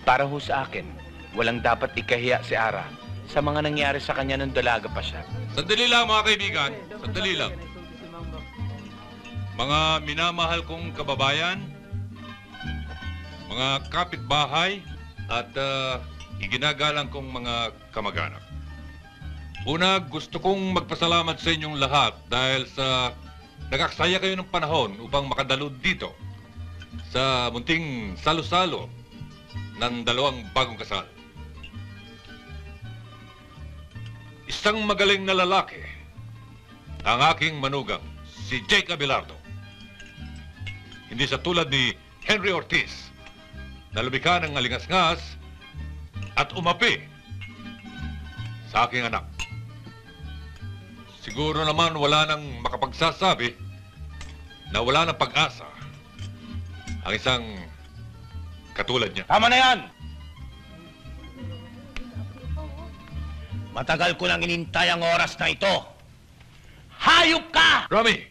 Para ho sa akin, walang dapat ikahiya si Ara sa mga nangyari sa kanya nung dalaga pa siya. Sandali lang mga kaibigan, sandali lang. Mga minamahal kong kababayan, mga kapitbahay, at iginagalang kong mga kamag-anak. Una, gusto kong magpasalamat sa inyong lahat dahil sa nagaksaya kayo ng panahon upang makadalo dito sa munting salo-salo ng dalawang bagong kasal. Isang magaling na lalaki, ang aking manugang, si Jake Abelardo. Hindi sa tulad ni Henry Ortiz, na lumikha ng alingas-ngas at umapi sa aking anak. Siguro naman wala nang makapagsasabi na wala nang pag-asa ang isang katulad niya. Tama na yan! Matagal ko nang inintay ang oras na ito. Hayop ka! Romy!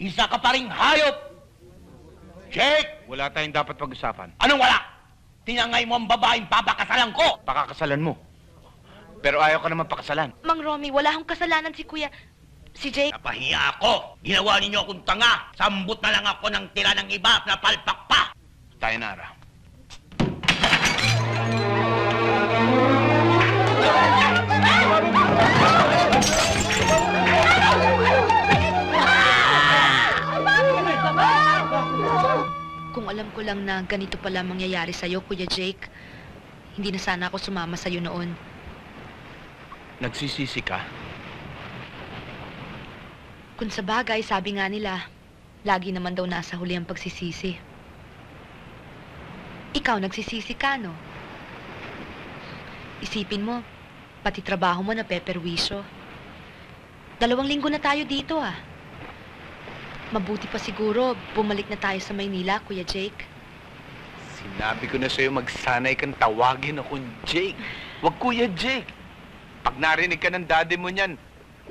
Isa ka pa ring hayop! Jake! Wala tayong dapat pag-usapan. Anong wala? Tinangay mo ang babaeng papakasalan ko! Pakakasalan mo. Pero ayaw ka naman pakasalan. Mang Romy, wala akong kasalanan si Kuya... Si Jake. Napahiya ako! Ginawa ninyo akong tanga! Sambot na lang ako ng tira ng iba at napalpak pa! Tayo na, Ara. Kung alam ko lang na ganito pala mangyayari sa'yo, Kuya Jake, hindi na sana ako sumama sa'yo noon. Nagsisisi ka? Kung sa bagay, sabi nga nila, lagi naman daw nasa huli ang pagsisisi. Ikaw, nagsisisi ka, no? Isipin mo, pati trabaho mo na peperwisyo. 2 linggo na tayo dito, ah. Mabuti pa siguro, bumalik na tayo sa Maynila, Kuya Jake. Sinabi ko na sa'yo, magsanay kang tawagin akong Jake. Wag Kuya Jake. Pag narinig ka ng daddy mo niyan,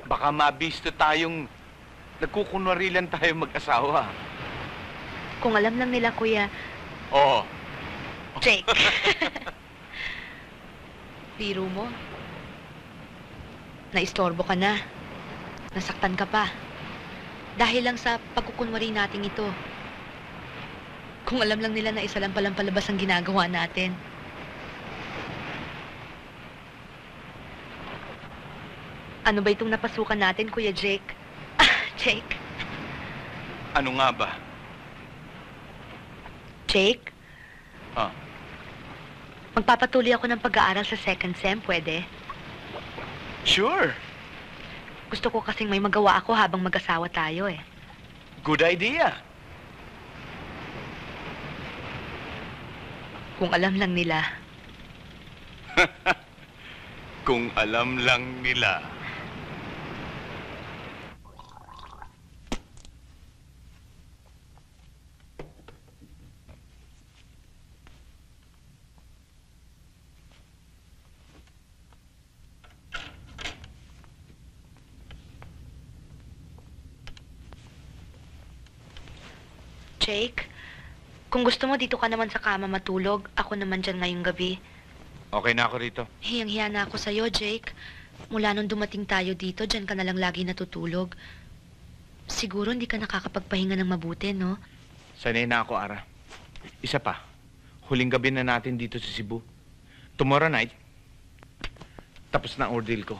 baka mabisto tayong nagkukunwari lang tayo mag-asawa. Kung alam lang nila, Kuya... Oo. Jake. Biro mo. Naistorbo ka na. Nasaktan ka pa. Dahil lang sa pagkukunwari natin ito. Kung alam lang nila na isa lang palang palabas ang ginagawa natin. Ano ba itong napasukan natin, Kuya Jake? Jake? Ano nga ba? Jake? Ah. Magpapatuloy ako ng pag-aaral sa second sem, pwede? Sure. Gusto ko kasing may magawa ako habang mag-asawa tayo eh. Good idea. Kung alam lang nila. Kung alam lang nila. Jake, kung gusto mo dito ka naman sa kama matulog, ako naman dyan ngayong gabi. Okay na ako rito. Hiyang-hiya na ako sa'yo, Jake. Mula nung dumating tayo dito, dyan ka na lang lagi natutulog. Siguro hindi ka nakakapagpahinga ng mabuti, no? Sanay na ako, Ara. Isa pa, huling gabi na natin dito sa Cebu. Tomorrow night, tapos na ang ordeal ko.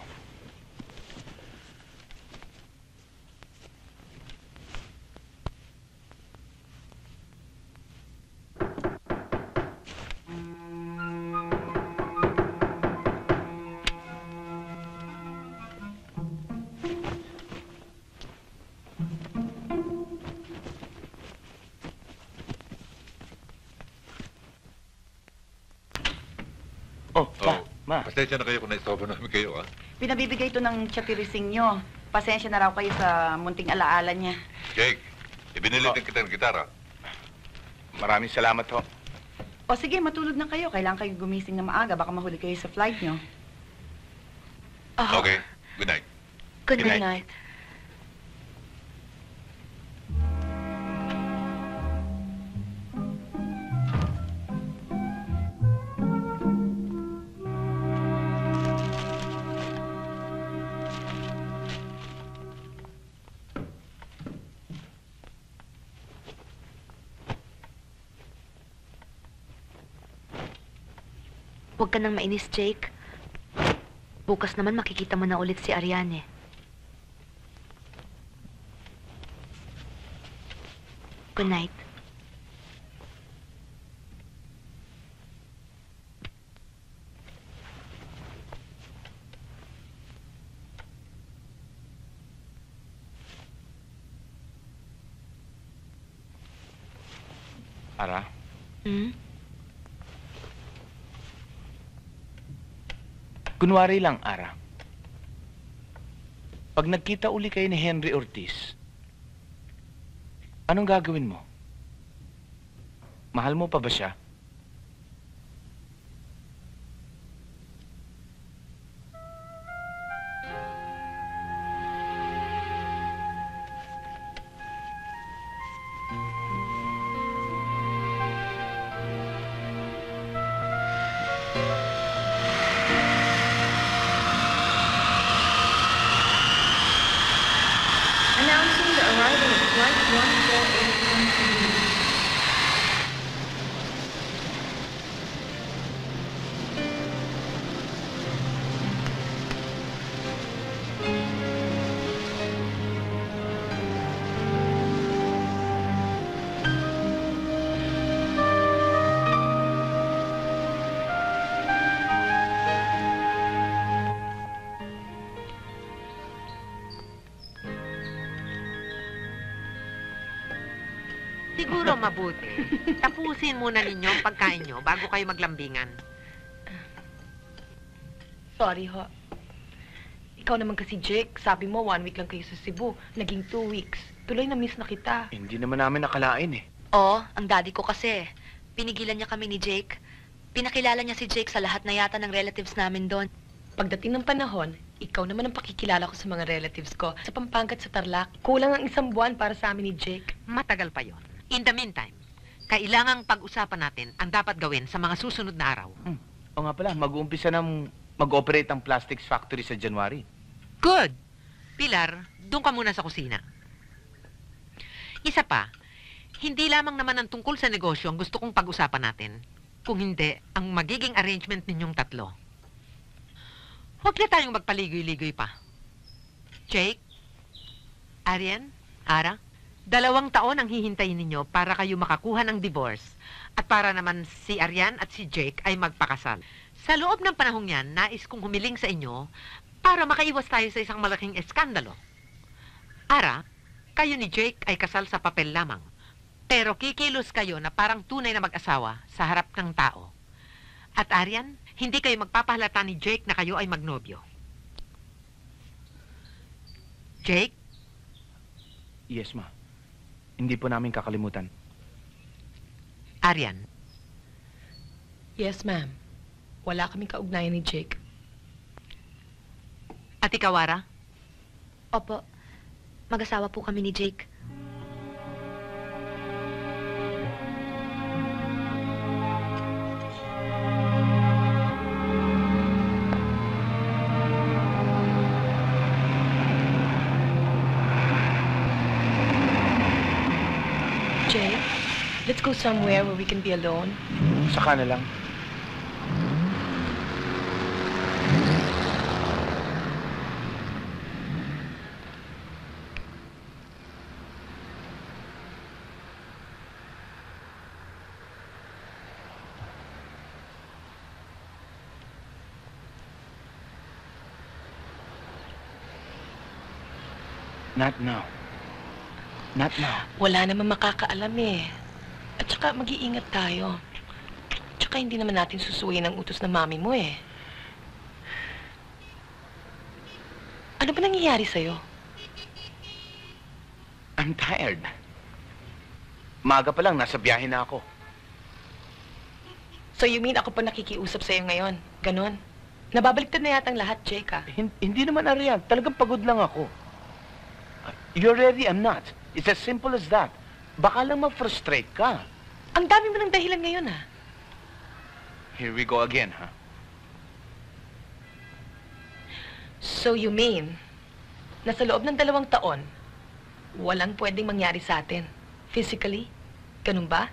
Pasensya na kayo kung naistorbo namin kayo, ha? Pinabibigay ito ng chatirising nyo. Pasensya na raw kayo sa munting alaala niya. Jake, ibinilit din kita ng gitara. Maraming salamat ho. O sige, matulog na kayo. Kailangan kayo gumising na maaga. Baka mahuli kayo sa flight nyo. Okay, good night. Good night. Huwag ka nang mainis, Jake. Bukas naman makikita mo na ulit si Ariane. Good night. Ara? Kunwari lang, Ara. Pag nagkita uli kayo ni Henry Ortiz, anong gagawin mo? Mahal mo pa ba siya? Announcing the arrival of Flight 1481 Cebu. Siguro mabuti. Tapusin muna ninyo ang pagkain nyo bago kayo maglambingan. Sorry ho. Ikaw naman kasi, Jake. Sabi mo, 1 week lang kayo sa Cebu. Naging 2 weeks. Tuloy na miss na kita. Hindi naman namin nakalain eh. Oo, ang daddy ko kasi. Pinigilan niya kami ni Jake. Pinakilala niya si Jake sa lahat na yata ng relatives namin doon. Pagdating ng panahon, ikaw naman ang pakikilala ko sa mga relatives ko. Sa Pampanga at sa Tarlac, kulang ang 1 buwan para sa amin ni Jake. Matagal pa yon. In the meantime, kailangang pag-usapan natin ang dapat gawin sa mga susunod na araw. O nga pala, mag-uumpisa ng mag-operate ang plastics factory sa January. Good! Pilar, doon ka muna sa kusina. Isa pa, hindi lamang naman ang tungkol sa negosyo ang gusto kong pag-usapan natin. Kung hindi, ang magiging arrangement ninyong tatlo. Huwag na tayong magpaligoy-ligoy pa. Jake? Arian? Ara? 2 taon ang hihintayin ninyo para kayo makakuha ng divorce at para naman si Arian at si Jake ay magpakasal. Sa loob ng panahong yan, nais kong humiling sa inyo para makaiwas tayo sa isang malaking eskandalo. Ara, kayo ni Jake ay kasal sa papel lamang, pero kikilos kayo na parang tunay na mag-asawa sa harap ng tao. At Arian, hindi kayo magpapahalata ni Jake na kayo ay magnobyo. Jake? Yes, ma. Hindi po namin kakalimutan. Arian? Yes, ma'am. Wala kaming kaugnayan ni Jake. At ikaw, Ara? Opo, mag-asawa po kami ni Jake. Jake, let's go go somewhere where we can be alone? Saka na lang. Not now. Not now. Wala naman makakaalam eh. At saka mag-iingat tayo. Tsaka hindi naman natin susuwayin ang utos ng mami mo eh. Ano ba nangyayari sa'yo? I'm tired. Maga pa lang, nasa biyahe na ako. So you mean ako pa nakikiusap sa'yo ngayon? Ganon? Nababaliktad na yata ang lahat, Jake, ah. Hindi naman ariyan. Talagang pagod lang ako. You're ready, I'm not. It's as simple as that. Baka lang ma-frustrate ka. Ang dami mo ng dahilan ngayon, ah. Here we go again, huh? So you mean, na sa loob ng 2 taon, walang pwedeng mangyari sa atin? Physically? Ganun ba?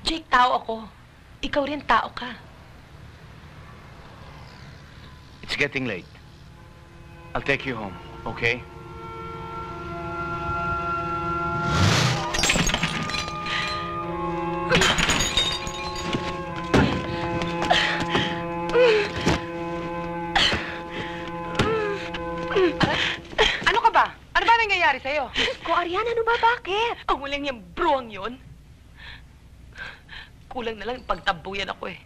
Jake, tao ako. Ikaw rin tao ka. It's getting late. I'll take you home, okay? Ano ka ba? Ano ba nangyayari sa'yo? Ko, Ariana, ano ba? Bakit? Ang walang yung bruwang yun. Kulang na lang pagtabuyan ako eh.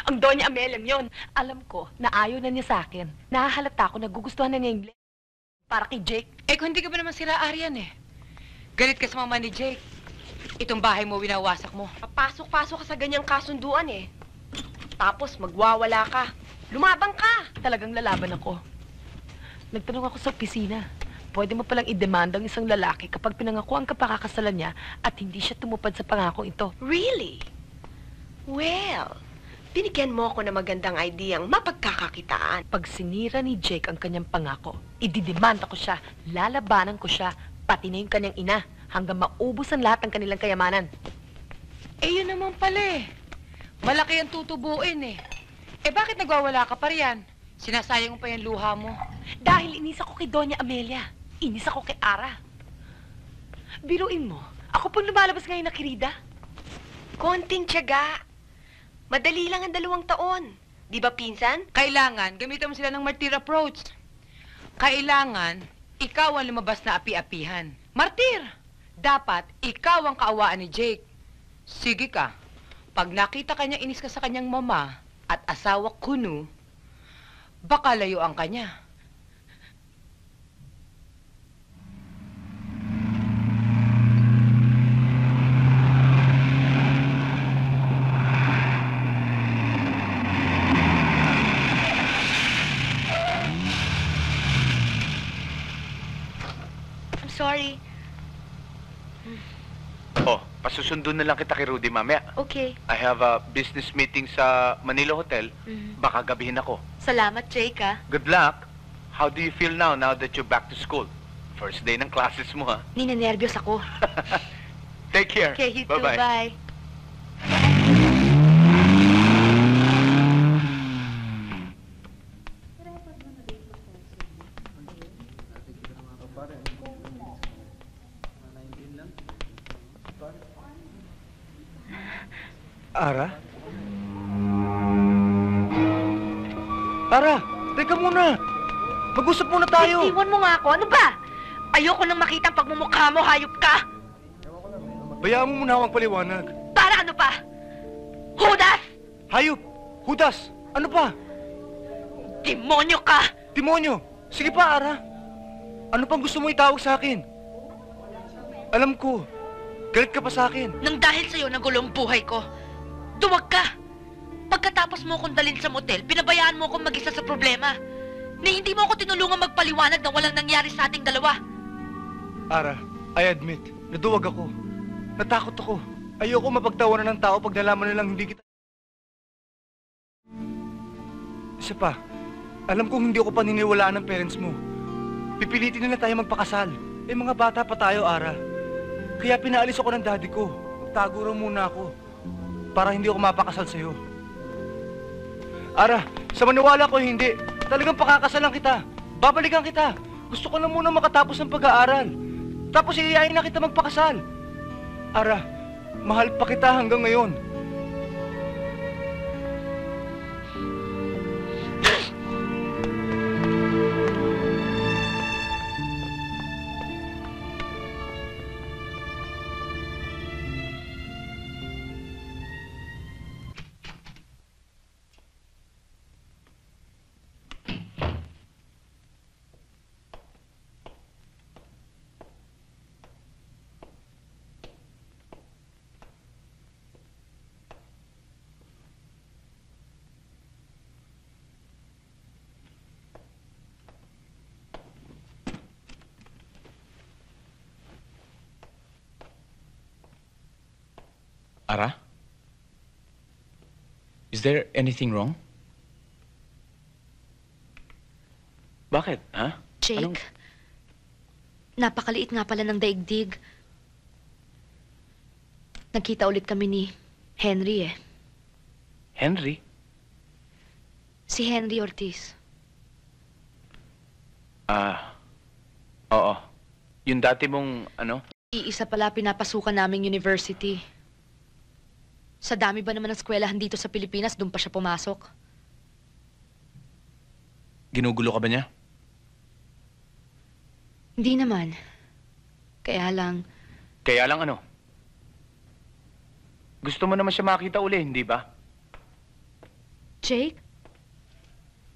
Ang Doña Ameleng yun. Alam ko na ayaw na niya sa akin. Nahahalata ako, nagugustuhan na niya yung para kay Jake. Eh, kung hindi ka ba naman sila Arian eh. Galit ka sa mama ni Jake. Itong bahay mo, winawasak mo. Papasok-pasok ka sa ganyang kasunduan eh. Tapos magwawala ka. Lumabang ka! Talagang lalaban ako. Nagtanong ako sa opisina. Pwede mo palang i-demand ang isang lalaki kapag pinangako ang kapakakasalan niya at hindi siya tumupad sa pangako ito. Really? Well, binigyan mo ako ng magandang ideyang mapagkakakitaan. Pag sinira ni Jake ang kanyang pangako, ididemanda ko siya, lalabanan ko siya, pati na yung kanyang ina, hanggang maubos ang lahat ng kanilang kayamanan. Eh, yun naman pala eh. Malaki ang tutubuin eh. Eh, bakit nagwawala ka pa riyan? Sinasayang mo pa yung luha mo. Dahil inis ako kay Doña Amelia. Inis ako kay Ara. Biruin mo, ako pang lumalabas ngayon na kirida. Konting tiyaga. Madali lang ang 2 taon. Di ba, pinsan? Kailangan, gamitan mo sila ng martyr approach. Kailangan, ikaw ang lumabas na api-apihan. Martir! Dapat, ikaw ang kaawaan ni Jake. Sige ka. Pag nakita kanya inis ka sa kanyang mama at asawa kuno, baka layuan ka niya. I'm sorry. Oh, pasusundo na lang kita kay Rudy mamaya. Okay. I have a business meeting sa Manila Hotel. Baka gabihin ako. Salamat, Jake, ah. Good luck. How do you feel now that you're back to school? First day ng classes mo, ha? Ninenervyos ako. Take care. Okay, you too. Bye-bye. Bye. Ara? Ara, teka muna. Mag-usap muna tayo. Iwan mo nga ako. Ano ba? Ayoko nang makita ang pagmumukha mo. Hayop ka. Bayaan mo muna akong paliwanag. Para ano pa? Judas! Hayop! Judas! Ano pa? Demonyo ka! Demonyo! Sige pa, Ara. Ano pang gusto mo itawag sa akin? Alam ko, galit ka pa sa akin. Nang dahil sa'yo nagulo ang buhay ko, duwag ka! Pagkatapos mo akong dalhin sa motel, pinabayaan mo akong mag-isa sa problema. Na hindi mo ako tinulungan magpaliwanag na walang nangyari sa ating dalawa. Ara, I admit, naduwag ako. Natakot ako. Ayoko mapagtawanan ng tao pag nalaman nilang hindi kita... Isa pa, alam kong hindi ako paniniwalaan ng parents mo. Pipilitin nila tayo magpakasal. Eh, mga bata pa tayo, Ara. Kaya pinaalis ako ng daddy ko. Tago raw muna ako. Para hindi ako mapakasal sa'yo. Ara, sa maniwala ko hindi. Talagang pakakasalan kita. Babalikan kita. Gusto ko na muna makatapos ng pag-aaral. Tapos iiyayin na kita magpakasal. Ara, mahal pa kita hanggang ngayon. Ara? Is there anything wrong? Bakit, ha? Jake, napakaliit nga pala ng daigdig. Nagkita ulit kami ni Henry eh. Henry? Si Henry Ortiz. Oo. Yung dati mong, Iisa pala pinapasukan naming university. Sa dami ba naman ng eskwelahan dito sa Pilipinas, doon pa siya pumasok? Ginugulo ka ba niya? Hindi naman. Kaya lang... Kaya lang ano? Gusto mo naman siya makita uli, hindi ba? Jake?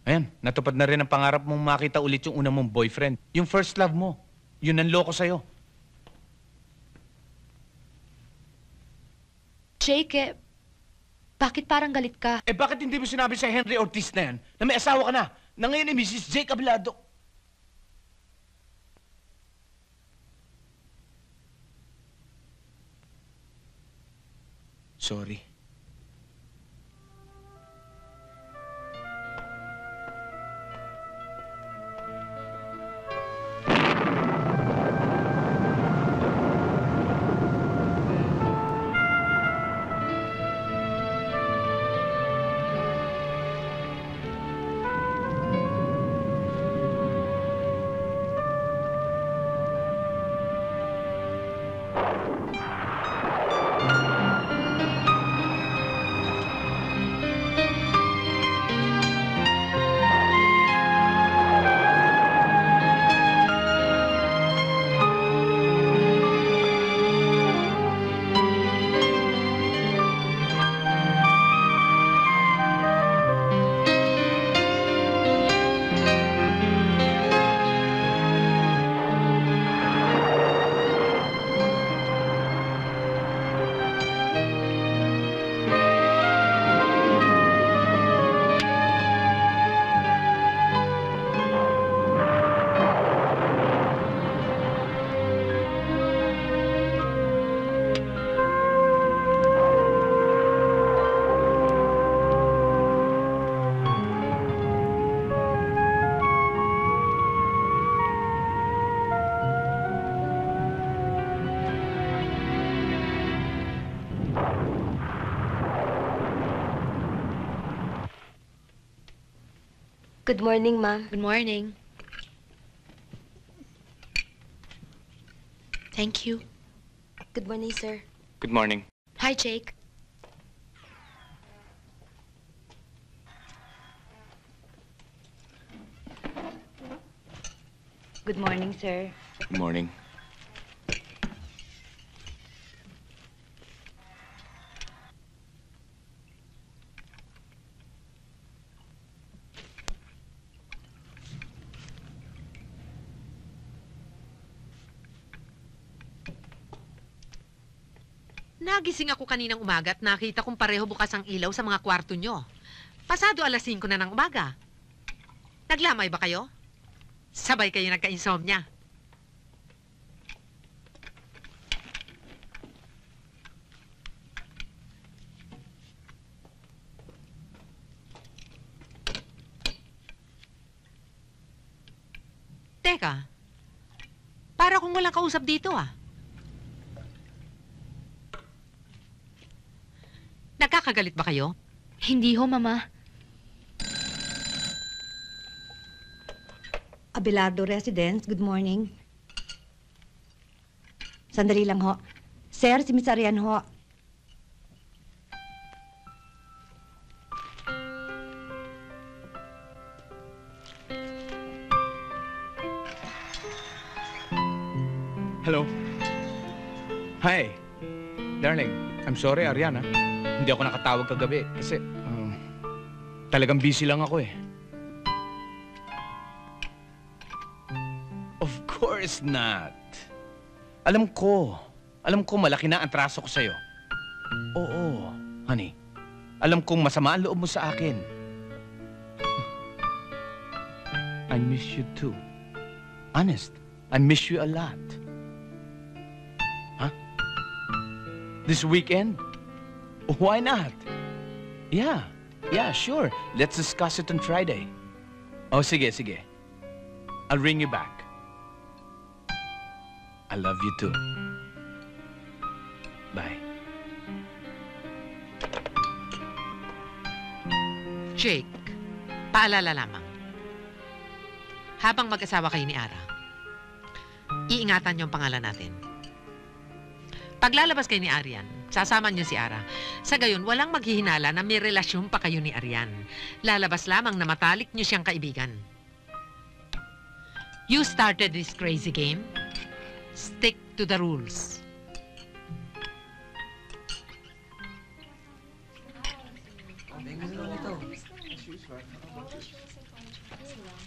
Ayan, natupad na rin ang pangarap mong makita ulit yung unang mong boyfriend. Yung first love mo. Yun ang loko sa'yo. Jake, bakit parang galit ka? Bakit hindi mo sinabi sa Henry Ortiz na yan na may asawa ka na ngayon ni Mrs. Jake Ablado? Sorry. Good morning, ma'am. Good morning. Thank you. Good morning, sir. Good morning. Hi, Jake. Good morning, sir. Good morning. Nagising ako kaninang umaga at nakita kong pareho bukas ang ilaw sa mga kwarto nyo. Pasado 5:00 na ng umaga. Naglamay ba kayo? Sabay kayo nagka-insomnia. Teka, para kung walang kausap dito ah. Nagkakagalit ba kayo? Hindi ho, Mama. Abelardo Residence, good morning. Sandali lang ho. Sir, si Miss Arian ho. Hello. Hi. Darling, I'm sorry, Ariana. Hindi ako nakatawag kagabi kasi talagang busy lang ako eh. Of course not. Alam ko malaki na ang atraso ko sa'yo. Oo, honey. Alam kong masama ang loob mo sa akin. I miss you too. Honest, I miss you a lot. This weekend? Why not? Yeah, sure. Let's discuss it on Friday. Oh, sige. I'll ring you back. I love you too. Bye. Jake, paalala lamang. Habang mag-asawa kayo ni Ara, iingatan niyo ang pangalan natin. Paglalabas kayo ni Arian, sasama niyo si Ara. Sa gayon, walang maghihinala na may relasyon pa kayo ni Arian. Lalabas lamang na matalik niyo siyang kaibigan. You started this crazy game. Stick to the rules.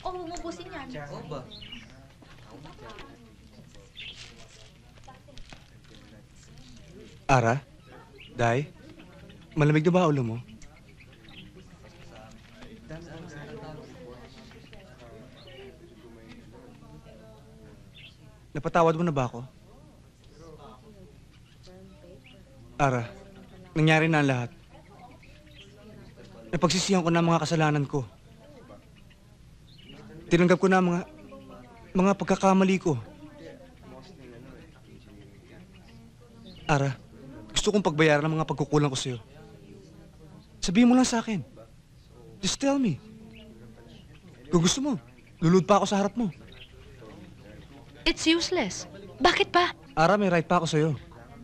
Oh, umubusin yan. Oo ba? Ara? Day? Malamig na ba ulo mo? Napatawad mo na ba ako? Ara, nangyari na ang lahat. Napagsisihan ko na ang mga kasalanan ko. Tinanggap ko na ang mga pagkakamali ko. Ara, gusto kong pagbayaran ang mga pagkukulang ko sa'yo. Sabihin mo lang sa akin. Just tell me. Kung gusto mo, lulod pa ako sa harap mo. It's useless. Bakit ba? Ara, may right pa ako sa'yo.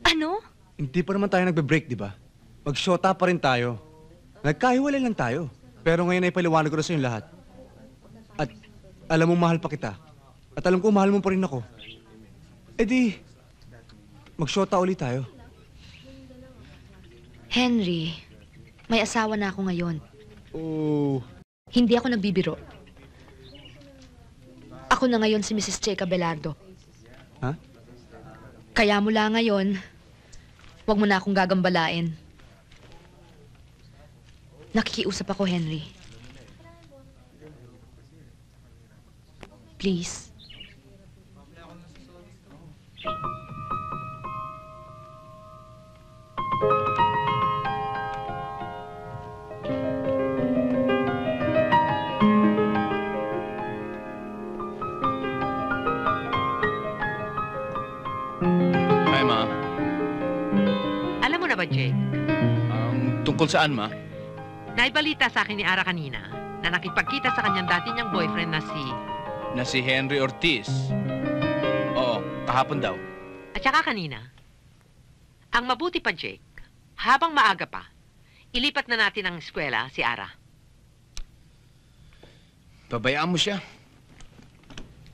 Ano? Hindi pa naman tayo nagbe-break, di ba? Mag-shota pa rin tayo. Nagkahiwalay lang tayo. Pero ngayon ay paliwanag ko na sa'yo lahat. At alam mo mahal pa kita. At alam ko mahal mo pa rin ako. Eh di, mag-shota ulit tayo. Henry, may asawa na ako ngayon. Oh. Hindi ako nagbibiro. Ako na ngayon si Mrs. Jake Abelardo. Ha? Kaya mula ngayon, huwag mo na akong gagambalain. Nakikiusap ako, Henry. Please. Hi, Ma. Alam mo na ba, Jake? Tungkol saan, Ma? Naibalita sa akin ni Ara kanina na nakipagkita sa kanyang dati niyang boyfriend Na si Henry Ortiz. Oo, kahapon daw. At saka kanina, ang mabuti pa, Jake, habang maaga pa, ilipat na natin ang eskwela si Ara. Pabayaan mo siya.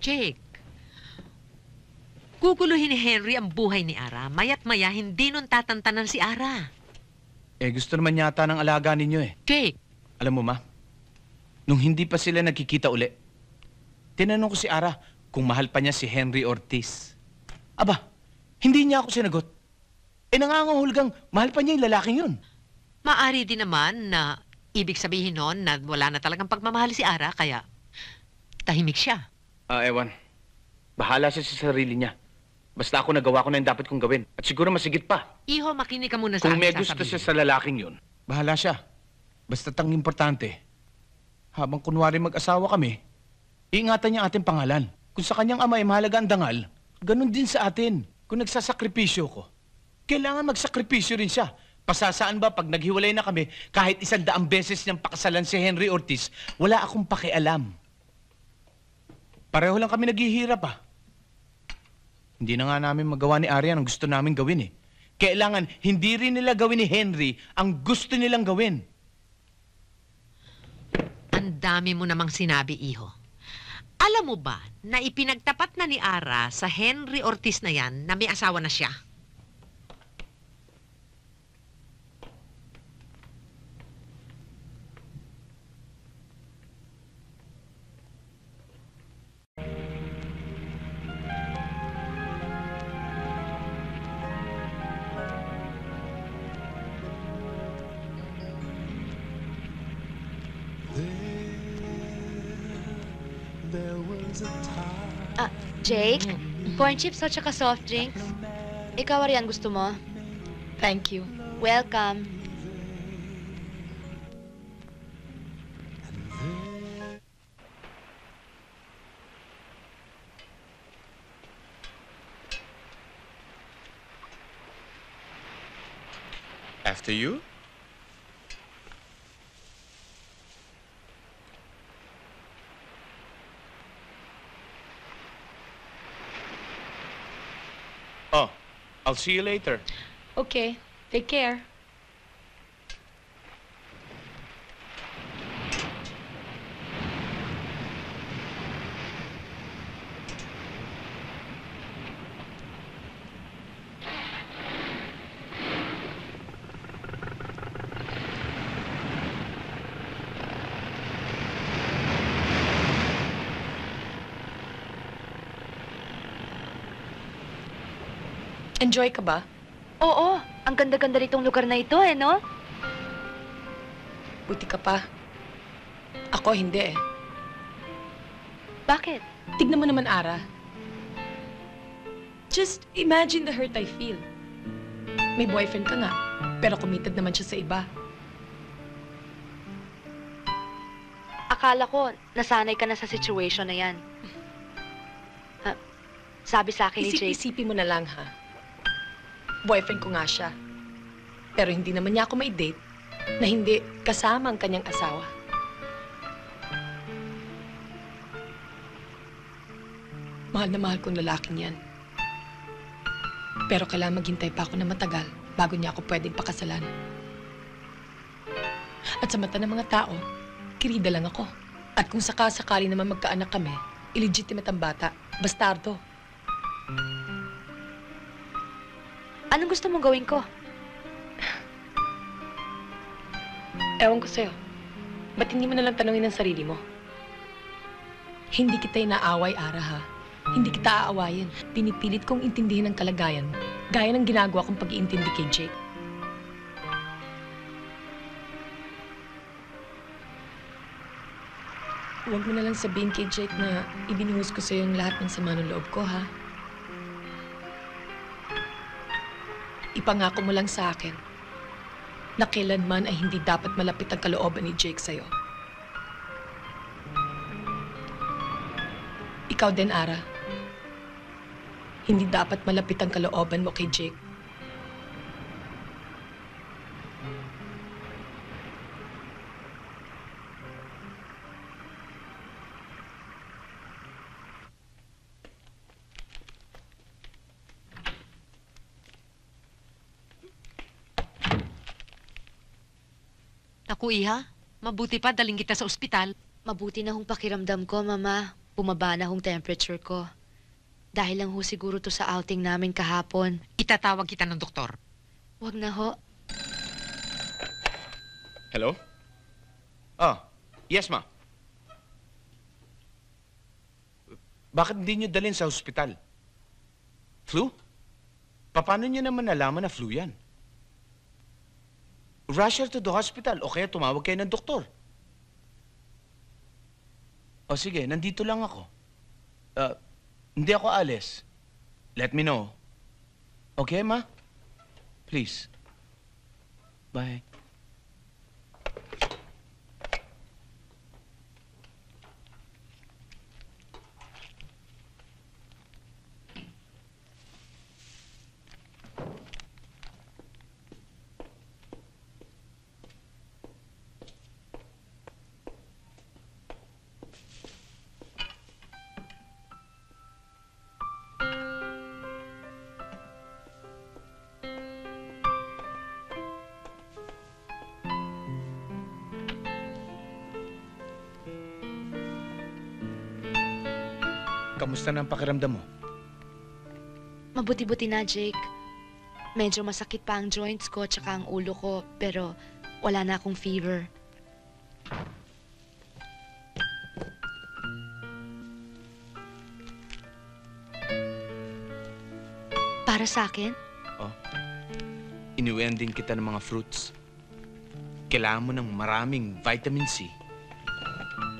Jake, guguluhin ni Henry ang buhay ni Ara. Maya't maya, hindi nun tatantanan si Ara. Eh, gusto naman yata ng alaga ninyo eh. Jake! Alam mo, Ma, nung hindi pa sila nagkikita uli, tinanong ko si Ara kung mahal pa niya si Henry Ortiz. Aba, hindi niya ako sinagot. Eh, nangangahulugang mahal pa niya yung lalaking yun. Maari din naman na ibig sabihin nun na wala na talagang pagmamahal si Ara, kaya tahimik siya. Ewan. Bahala siya sa sarili niya. Basta ako nagawa ko na yung dapat kong gawin. At siguro masigit pa. Iho, makinig ka muna sa Kung akin may gusto sasabihin. siya sa lalaking yun, bahala siya. Basta't ang importante, habang kunwari mag-asawa kami, iingatan niya ating pangalan. Kung sa kanyang ama ay mahalaga ang dangal, ganun din sa atin. Kung nagsasakripisyo ko, kailangan magsakripisyo rin siya Pasasaan ba pag naghiwalay na kami, kahit 100 beses niyang pakasalan si Henry Ortiz, wala akong pakialam. Pareho lang kami naghihirap ah. Hindi na nga namin magawa ni Arian ang gusto namin gawin eh. Kailangan hindi rin nila gawin ni Henry ang gusto nilang gawin. Ang dami mo namang sinabi, iho. Alam mo ba na ipinagtapat na ni Ara sa Henry Ortiz na yan na may asawa na siya? Jake, corn chips at saka soft drinks. Ikaw, Arian, gusto mo? Thank you. Welcome. After you? Oh, I'll see you later. Okay, take care. Enjoy ka ba? Oo, ang ganda-ganda nitong lugar na ito no? Buti ka pa. Ako hindi eh. Bakit? Tignan mo naman, Ara. Just imagine the hurt I feel. May boyfriend ka nga, pero committed naman siya sa iba. Akala ko, nasanay ka na sa situation na yan. Sabi sa akin ni Jake... Isip-isipin mo na lang, ha? Boyfriend ko nga siya. Pero hindi naman niya ako may date na hindi kasama ang kanyang asawa. Mahal na mahal kong lalaking yan. Pero kailangan maghintay pa ako na matagal bago niya ako pwedeng pakasalan. At sa mata ng mga tao, kirida lang ako. At kung sakasakali naman magkaanak kami, illegitimate ang bata, bastardo. Anong gusto mong gawin ko? Ewan ko sa'yo. Ba't hindi mo nalang tanungin ang sarili mo? Hindi kita inaaway, Ara, ha? Hindi kita aawayin. Pinipilit kong intindihin ang kalagayan mo, gaya ng ginagawa kong pag-iintindi kay Jake. Huwag mo nalang sabihin kay Jake na ibinuhos ko sa'yo yung lahat ng sama ng loob ko, ha? Ipangako mo lang sa akin na kailanman ay hindi dapat malapit ang kalooban ni Jake sa'yo. Ikaw din, Ara. Hindi dapat malapit ang kalooban mo kay Jake. Naku, iha. Mabuti pa, daling kita sa ospital. Mabuti na hong pakiramdam ko, Mama. Bumaba na hong temperature ko. Dahil lang ho siguro to sa outing namin kahapon. Itatawag kita ng doktor. Wag na ho. Hello? Oh, yes, ma. Bakit hindi niyo dalhin sa ospital? Flu? Paano niyo naman nalaman na flu yan? Rush her to the hospital o kaya tumawag kayo ng doktor. O sige, nandito lang ako. Hindi ako alis. Let me know. Okay, ma? Please. Bye. Kamusta na ang pakiramdam mo? Mabuti-buti na, Jake. Medyo masakit pa ang joints ko tsaka ang ulo ko, pero wala na akong fever. Para sa akin? Oh. Inuwian din kita ng mga fruits. Kailangan mo ng maraming vitamin C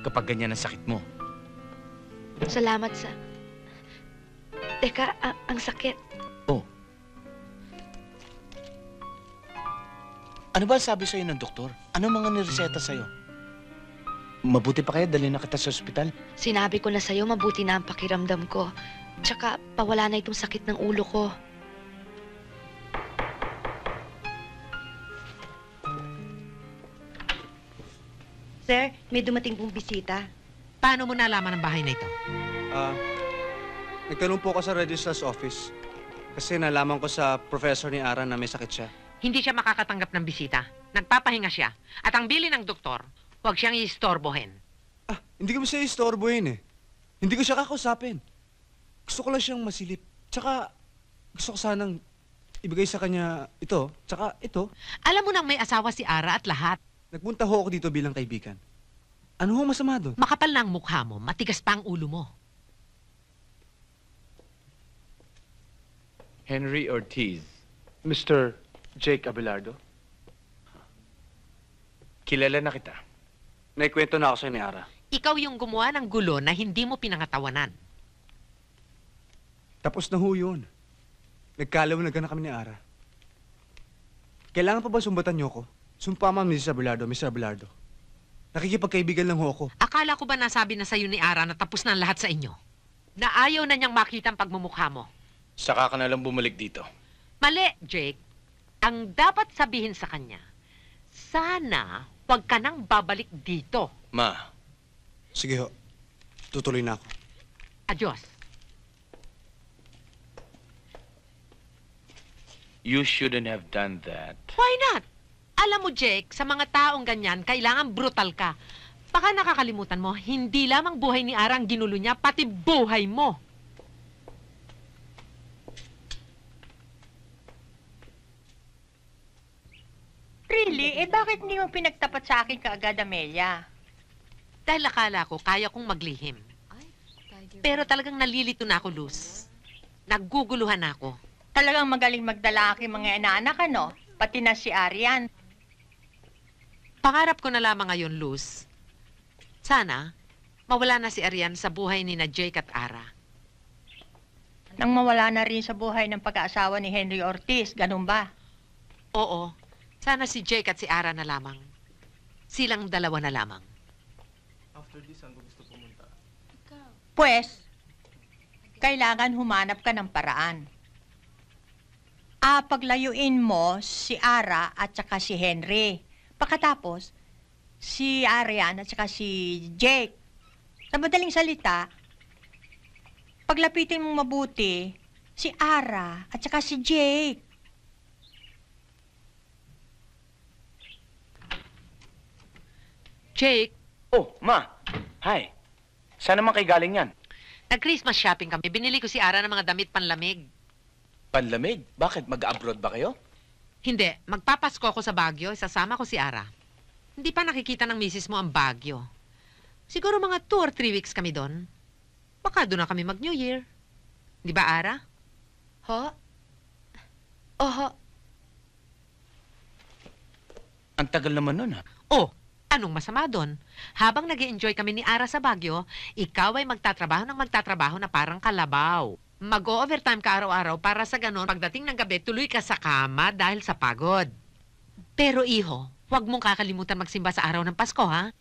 kapag ganyan ang sakit mo. Salamat sa... Teka, ang sakit. Oh. Ano ba sabi sa'yo ng doktor? Ano mga nireseta sa'yo? Mabuti pa kaya dali na kita sa ospital? Sinabi ko na sa'yo, mabuti na ang pakiramdam ko. Tsaka, pawala na itong sakit ng ulo ko. Sir, may dumating pong bisita. Paano mo nalaman ang bahay na ito? Nagtanong po ako sa registrar's office. Kasi nalaman ko sa professor ni Ara na may sakit siya. Hindi siya makakatanggap ng bisita. Nagpapahinga siya. At ang bili ng doktor, huwag siyang iistorbohin. Hindi ko siya istorbohin eh. Hindi ko siya kakausapin. Gusto ko lang siyang masilip. Tsaka, gusto ko sanang ibigay sa kanya ito, tsaka ito. Alam mo nang may asawa si Ara at lahat. Nagpunta ho ako dito bilang kaibigan. Ano ho masama doon? Makapal na ang mukha mo, matigas pa ang ulo mo. Henry Ortiz. Mr. Jake Abelardo? Kilala na kita. Naikwento na ako sa'yo ni Ara. Ikaw yung gumawa ng gulo na hindi mo pinangatawanan. Tapos na ho yun. Nagkalawanagan na kami ni Ara. Kailangan pa ba sumbatan niyo ko? Sumpa ma'am, Mrs. Abelardo, Mr. Abelardo. Nakikipagkaibigan lang ho ako. Akala ko ba nasabi na sa'yo ni Ara na tapos na ang lahat sa inyo? Na ayaw na niyang makita ang pagmumukha mo. Saka ka na lang bumalik dito. Mali, Jake. Ang dapat sabihin sa kanya, sana huwag ka nang babalik dito. Ma. Sige ho. Tutuloy na ako. Adios. You shouldn't have done that. Why not? Alam mo, Jake, sa mga taong ganyan, kailangan brutal ka. Baka nakakalimutan mo, hindi lamang buhay ni Ara ang ginulo niya, pati buhay mo. Really? Bakit hindi mo pinagtapat sa akin kaagad, Amelia? Dahil akala ko, kaya kong maglihim. Pero talagang nalilito na ako, Luz. Nagguguluhan ako. Talagang magaling magdala aking mga inaanak, ano? Pati na si Arian. Pangarap ko na lamang ngayon, Luz. Sana, mawala na si Arian sa buhay ni na Jake at Ara. Nang mawala na rin sa buhay ng pag-aasawa ni Henry Ortiz, ganun ba? Oo. Sana si Jake at si Ara na lamang. Silang dalawa na lamang. After this, saan gusto pumunta? Pues, kailangan humanap ka ng paraan. Paglayuin mo si Ara at saka si Henry. Pagkatapos, si Arian at saka si Jake. Sa madaling salita, paglapitin mong mabuti si Ara at saka si Jake. Jake? Oh, Ma. Hi. Saan naman kayo galing yan? Nag-Christmas shopping kami. Binili ko si Ara ng mga damit panlamig. Panlamig? Bakit? Mag-abroad ba kayo? Hindi. Magpapasko ako sa Baguio. Sasama ko si Ara. Hindi pa nakikita ng misis mo ang Baguio. Siguro mga 2 or 3 weeks kami doon. Baka doon na kami mag-New Year. Di ba, Ara? Ho? Oho. Ang tagal naman nun, ha? Oh, anong masama doon? Habang nag-i-enjoy kami ni Ara sa Baguio, ikaw ay magtatrabaho na parang kalabaw. Mag-o-overtime ka araw-araw para sa ganon pagdating ng gabi, tuloy ka sa kama dahil sa pagod. Pero iho, huwag mong kakalimutan magsimba sa araw ng Pasko, ha?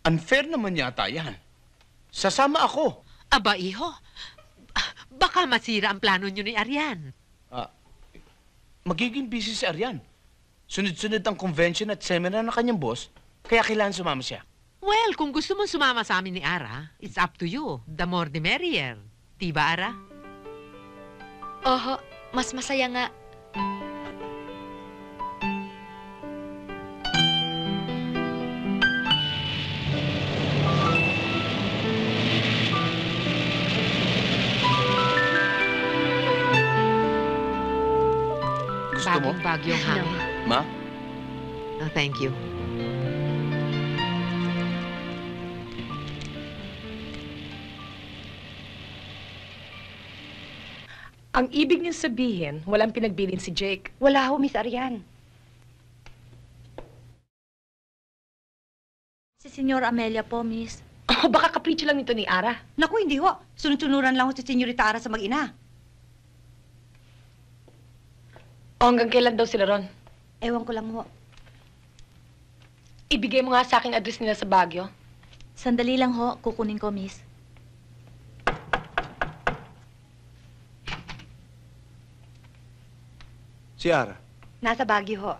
Unfair naman yata yan. Sasama ako. Aba, iho, baka masira ang plano nyo ni Arian. Magiging busy si Arian. Sunod-sunod ang convention at seminar ng kanyang boss, kaya kailangan sumama siya. Well, kung gusto mong sumama sa amin ni Ara, it's up to you. The more the merrier. Diba, Ara? Oho, mas masaya nga. Baguio, honey. Ma? No, thank you. Ang ibig niyo sabihin, walang pinagbilin si Jake. Wala ho, Miss Arian. Si Senyor Amelia po, Miss. Oh, baka kapritsyo lang nito ni Ara. Naku, hindi ho. Sunod-sunuran lang ho si Senyorita Ara sa mag-ina. O hanggang kailan daw sila ron? Ewan ko lang ho. Ibigay mo nga sa akin address nila sa Baguio. Sandali lang ho, kukunin ko, Miss. Si Ara. Nasa Baguio ho.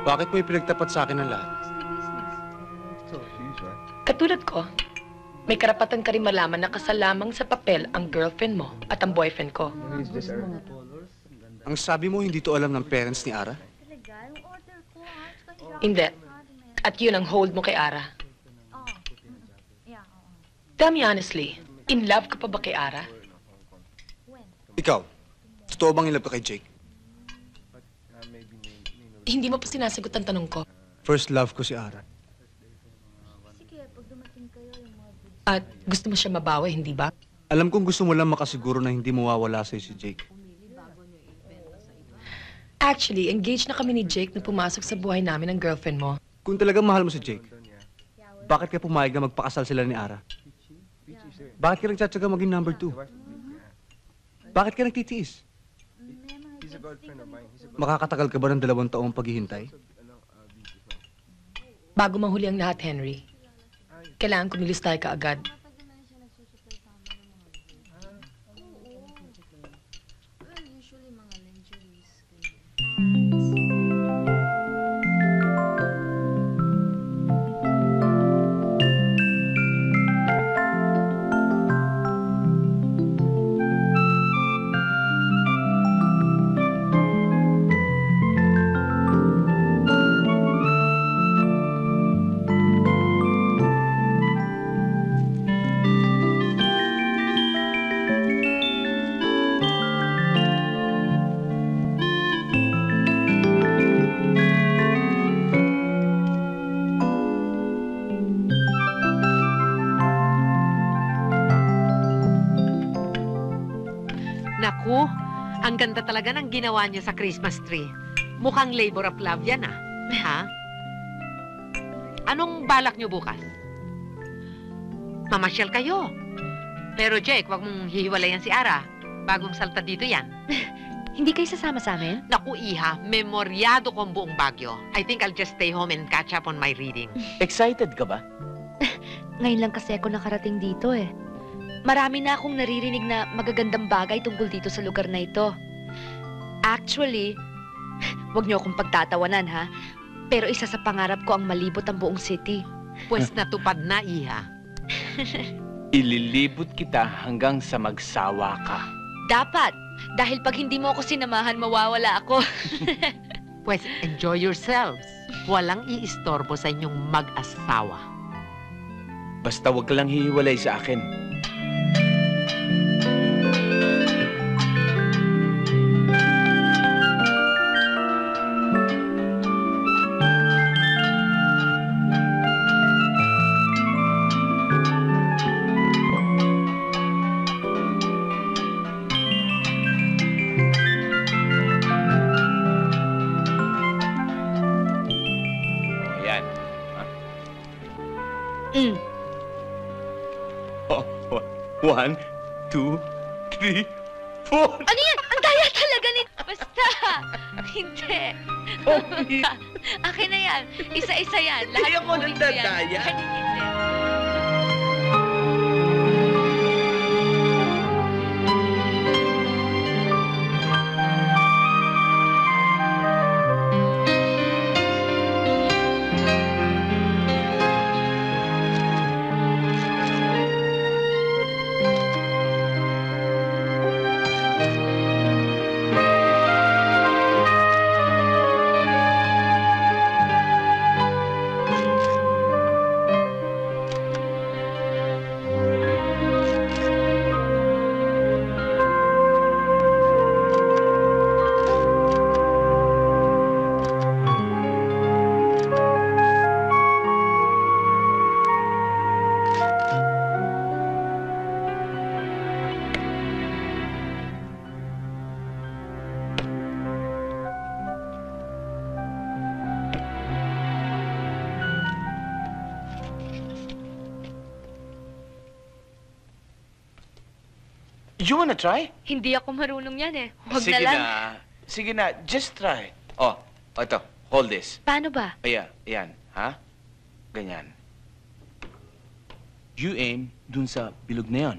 Bakit mo ipinagtapat sa akin ang lahat? Katulad ko, may karapatan ka rin malaman na kasal lamang sa papel ang girlfriend mo at ang boyfriend ko. Ang sabi mo, hindi to alam ng parents ni Ara? Hindi. At yun ang hold mo kay Ara. Tell me honestly, in love ka pa ba kay Ara? Ikaw, totoo bang in love ka kay Jake? Hindi mo pa sinasagot ang tanong ko. First love ko si Ara. At gusto mo siya mabawi, hindi ba? Alam kong gusto mo lang makasiguro na hindi mawawala sa'yo si Jake. Actually, engaged na kami ni Jake nung pumasok sa buhay namin ang girlfriend mo. Kung talagang mahal mo si Jake, bakit ka pumayag na magpakasal sila ni Ara? Bakit ka nagtsatsaga maging number 2? Bakit ka nagtitiis? Makakatagal ka ba ng 2 taong paghihintay? Bago mahuli ang lahat, Henry, kailangan kumilos tayo kaagad. Naku, ang ganda talaga ng ginawa niya sa Christmas tree. Mukhang labor of love yan, ah. Ha? Anong balak niyo bukas? Mamasyal kayo. Pero Jake, wag mong hihiwalayan si Ara. Bagong salta dito yan. Hindi kayo sasama sa amin? Naku, Iha, memoryado ko ang buong Baguio. I think I'll just stay home and catch up on my reading. Excited ka ba? Ngayon lang kasi ako nakarating dito eh. Marami na akong naririnig na magagandang bagay tungkol dito sa lugar na ito. Actually, wag niyo akong pagtatawanan ha, pero isa sa pangarap ko ang malibot ang buong city. Pues natupad na, Iha. Ililibot kita hanggang sa magsawa ka. Dapat, dahil pag hindi mo ako sinamahan, mawawala ako. Pues enjoy yourselves. Walang iistorbo sa inyong mag-asawa. Basta wag ka lang hihiwalay sa akin. Oh, 1, 2, 3, 4. Ano yan? Ang daya talaga ni... Basta! Hindi. Akin na yan. Isa-isa yan. Lahat Ayoko ng dadaya. You wanna try? Hindi ako marunong yan eh. Huwag Sige na lang. Sige na, just try. Oh, ito. Hold this. Paano ba? Ayan. Ha? Ganyan. You aim dun sa bilog na yon.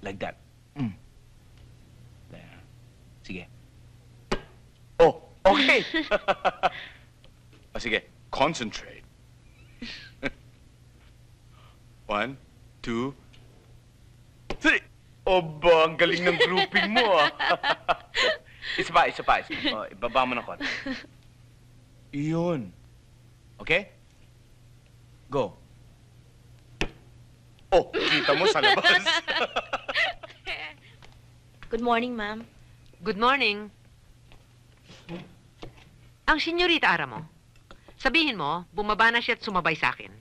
Like that. There. Sige. Oh, okay. O sige, concentrate. 1, 2, 3. Oba, ang galing ng grouping mo, ah. Isa pa. Oh, ibaba mo ng konti. Iyon. Okay? Go. Oh, kita mo sa labas. Good morning, ma'am. Good morning. Ang senyorita Ara mo, sabihin mo, bumaba na siya at sumabay sa akin.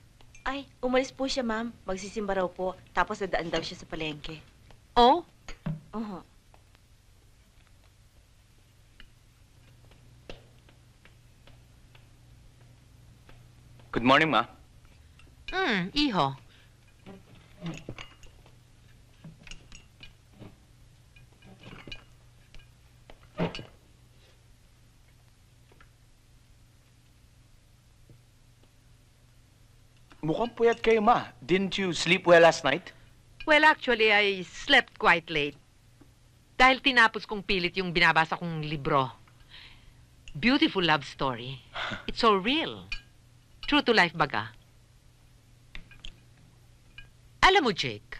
Ay, umalis po siya, ma'am. Magsisimba raw po. Tapos dadaan daw siya sa palengke. Oh? Oo. Good morning, ma. Iho. Mukhang puyat kayo, ma. Didn't you sleep well last night? Well, actually, I slept quite late. Dahil tinapos kong pilit yung binabasa kong libro. Beautiful love story. It's so real. True to life baga. Alam mo, Jake,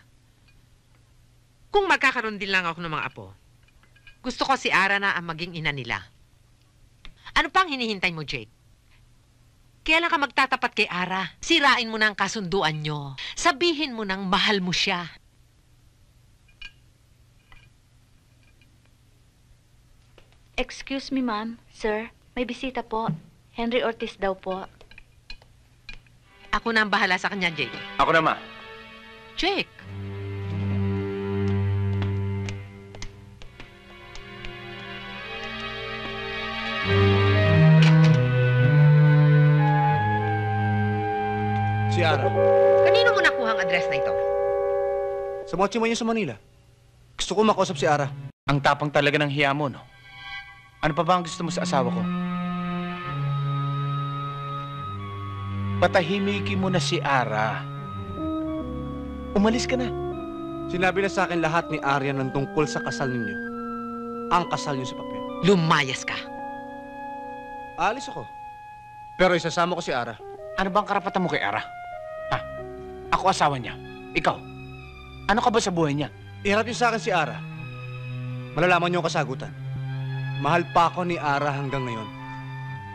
kung magkakaroon din lang ako ng mga apo, gusto ko si Ara na ang maging ina nila. Ano pang hinihintay mo, Jake? Kailan ka magtatapat kay Ara? Sirain mo na ang kasunduan nyo. Sabihin mo nang mahal mo siya. Excuse me, ma'am. Sir, may bisita po. Henry Ortiz daw po. Ako na ang bahala sa kanya, Jake. Ako na, ma. Jake. Si Ara. Kanino mo nakuha ang address na ito? Sa mga tsima niya sa Manila. Gusto ko makausap si Ara. Ang tapang talaga ng hiya mo, no? Ano pa ba ang gusto mo sa asawa ko? Patahimikin mo na si Ara. Umalis ka na. Sinabi na sa akin lahat ni Arya ng tungkol sa kasal ninyo. Ang kasal niyo sa papel. Lumayas ka. Alis ako. Pero isasama ko si Ara. Ano bang karapatan mo kay Ara? Ha? Ako asawa niya. Ikaw. Ano ka ba sa buhay niya? Iharap niyo sa akin si Ara. Malalaman niyo ang kasagutan. Mahal pa ako ni Ara hanggang ngayon.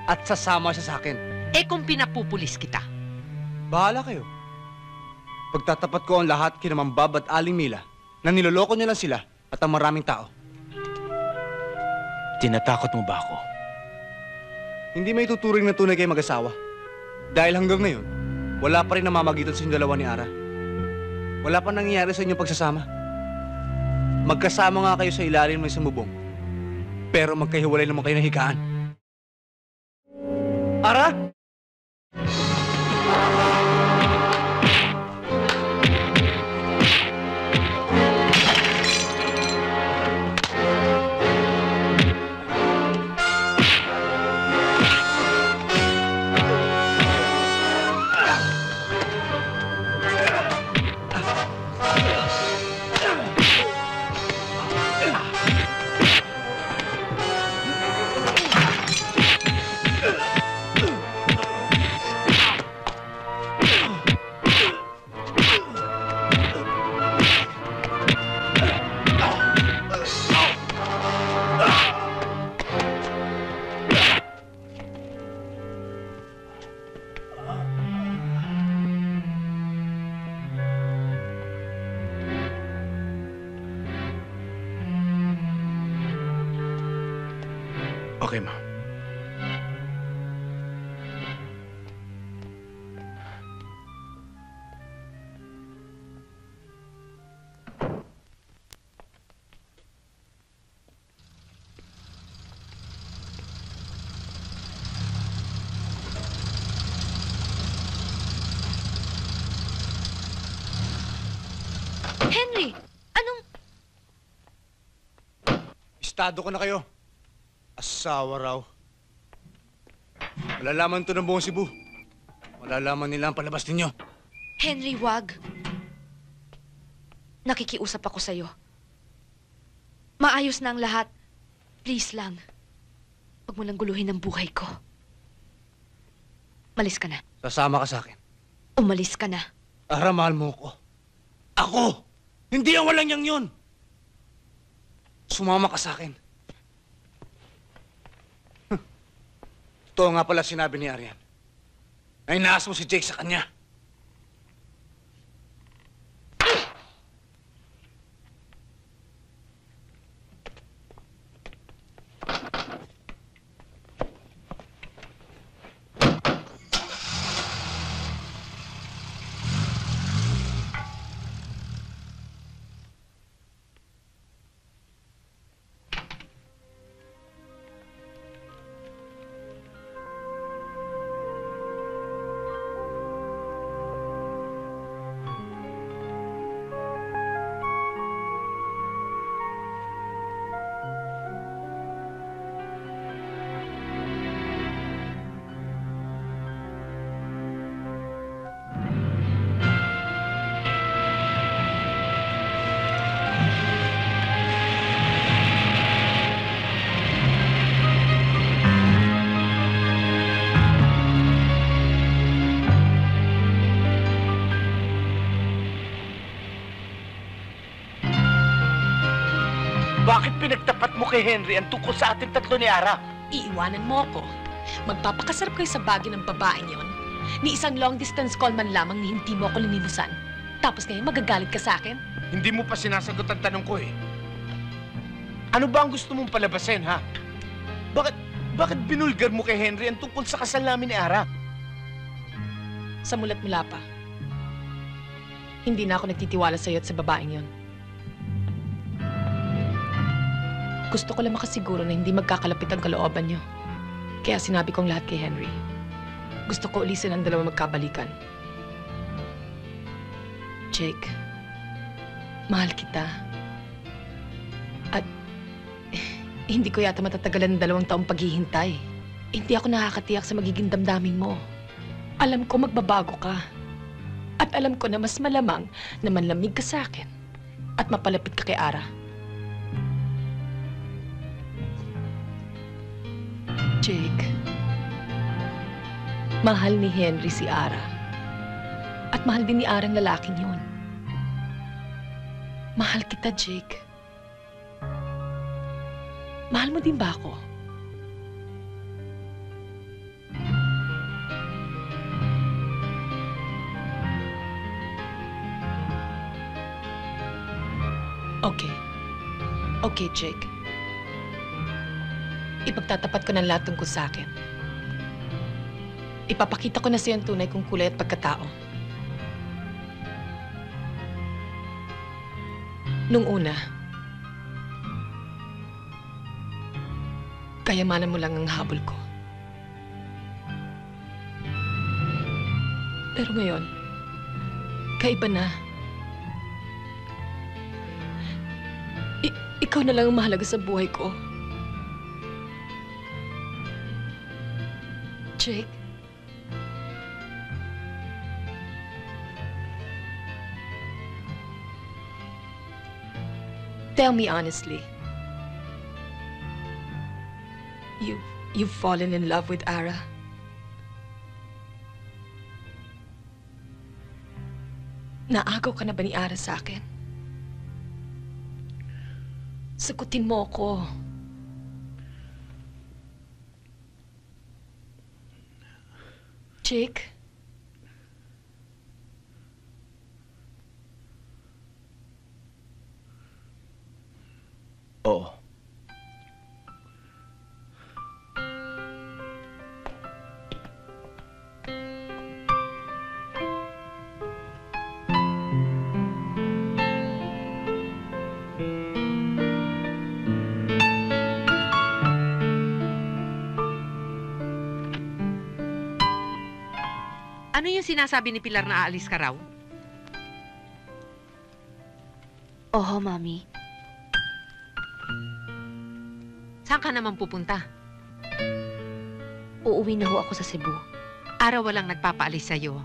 At sasama siya sa akin. Eh kung pinapupulis kita? Bahala kayo. Pagtatapat ko ang lahat kina Ma'am Bob at Aling Mila na niloloko niyo lang sila at ang maraming tao. Tinatakot mo ba ako? Hindi may tuturing na tunay kayo mag-asawa. Dahil hanggang ngayon, wala pa rin namamagitan sa inyong dalawa ni Ara. Wala pa nangyayari sa inyong pagsasama. Magkasama nga kayo sa ilalim ng isang bubong. Pero magkahiwalay naman kayo ng higaan. Ara? Okay, ma. Henry, anong... Arestado ko na kayo. Asawa raw. Malalaman to ng buong Cebu. Malalaman nila ang palabas ninyo. Henry, wag. Nakikiusap ako sa'yo. Maayos na ang lahat. Please lang. Huwag mo nang guluhin ang buhay ko. Malis ka na. Sasama ka sa akin. Umalis ka na. Ara, mahal mo ko. Ako! Hindi ang walang yang yun! Sumama ka sa akin. Totoo nga pala sinabi ni Arian. Na inaas mo si Jake sa kanya. Bakit pinagtapat mo kay Henry ang tungkol sa ating tatlo ni Ara? Iiwanan mo ako. Magpapakasarap kayo sa bagay ng babaeng yon. Ni isang long-distance call man lamang ni hindi mo ako linilusan. Tapos ngayon magagalit ka sa akin? Hindi mo pa sinasagot ang tanong ko eh. Ano ba ang gusto mong palabasin, ha? Bakit binulgar mo kay Henry ang tungkol sa kasal namin ni Ara? Sa mulat mula pa. Hindi na ako nagtitiwala sa'yo at sa babaeng yon. Gusto ko lang makasiguro na hindi magkakalapit ang kalooban niyo. Kaya sinabi kong lahat kay Henry. Gusto ko ulisin ang dalawa magkabalikan. Jake, mahal kita. At hindi ko yata matatagalan ng 2 taong paghihintay. Hindi ako nakakatiyak sa magiging damdamin mo. Alam ko magbabago ka. At alam ko na mas malamang na manlamig ka sa akin at mapalapit ka kay Ara. Jake, mahal ni Henry si Ara. At mahal din ni Ara ang lalaking yun. Mahal kita, Jake. Mahal mo din ba ako? Okay. Okay, Jake. Ipagtatapat ko ng lahat tungkol sa akin. Ipapakita ko na sa'yo ang tunay kong kulay at pagkatao. Nung una, kayamanan mo lang ang habol ko. Pero ngayon, kaiba na. Ikaw na lang ang mahalaga sa buhay ko. Jake? Tell me honestly. You've fallen in love with Ara? Naagaw ka na ba ni Ara sa akin? Sagutin mo ako. Jake? Oo. Ano yung sinasabi ni Pilar na aalis ka raw? Oo, Mami. Saan ka naman pupunta? Uuwi na ho ako sa Cebu. Ara walang nagpapaalis sa'yo.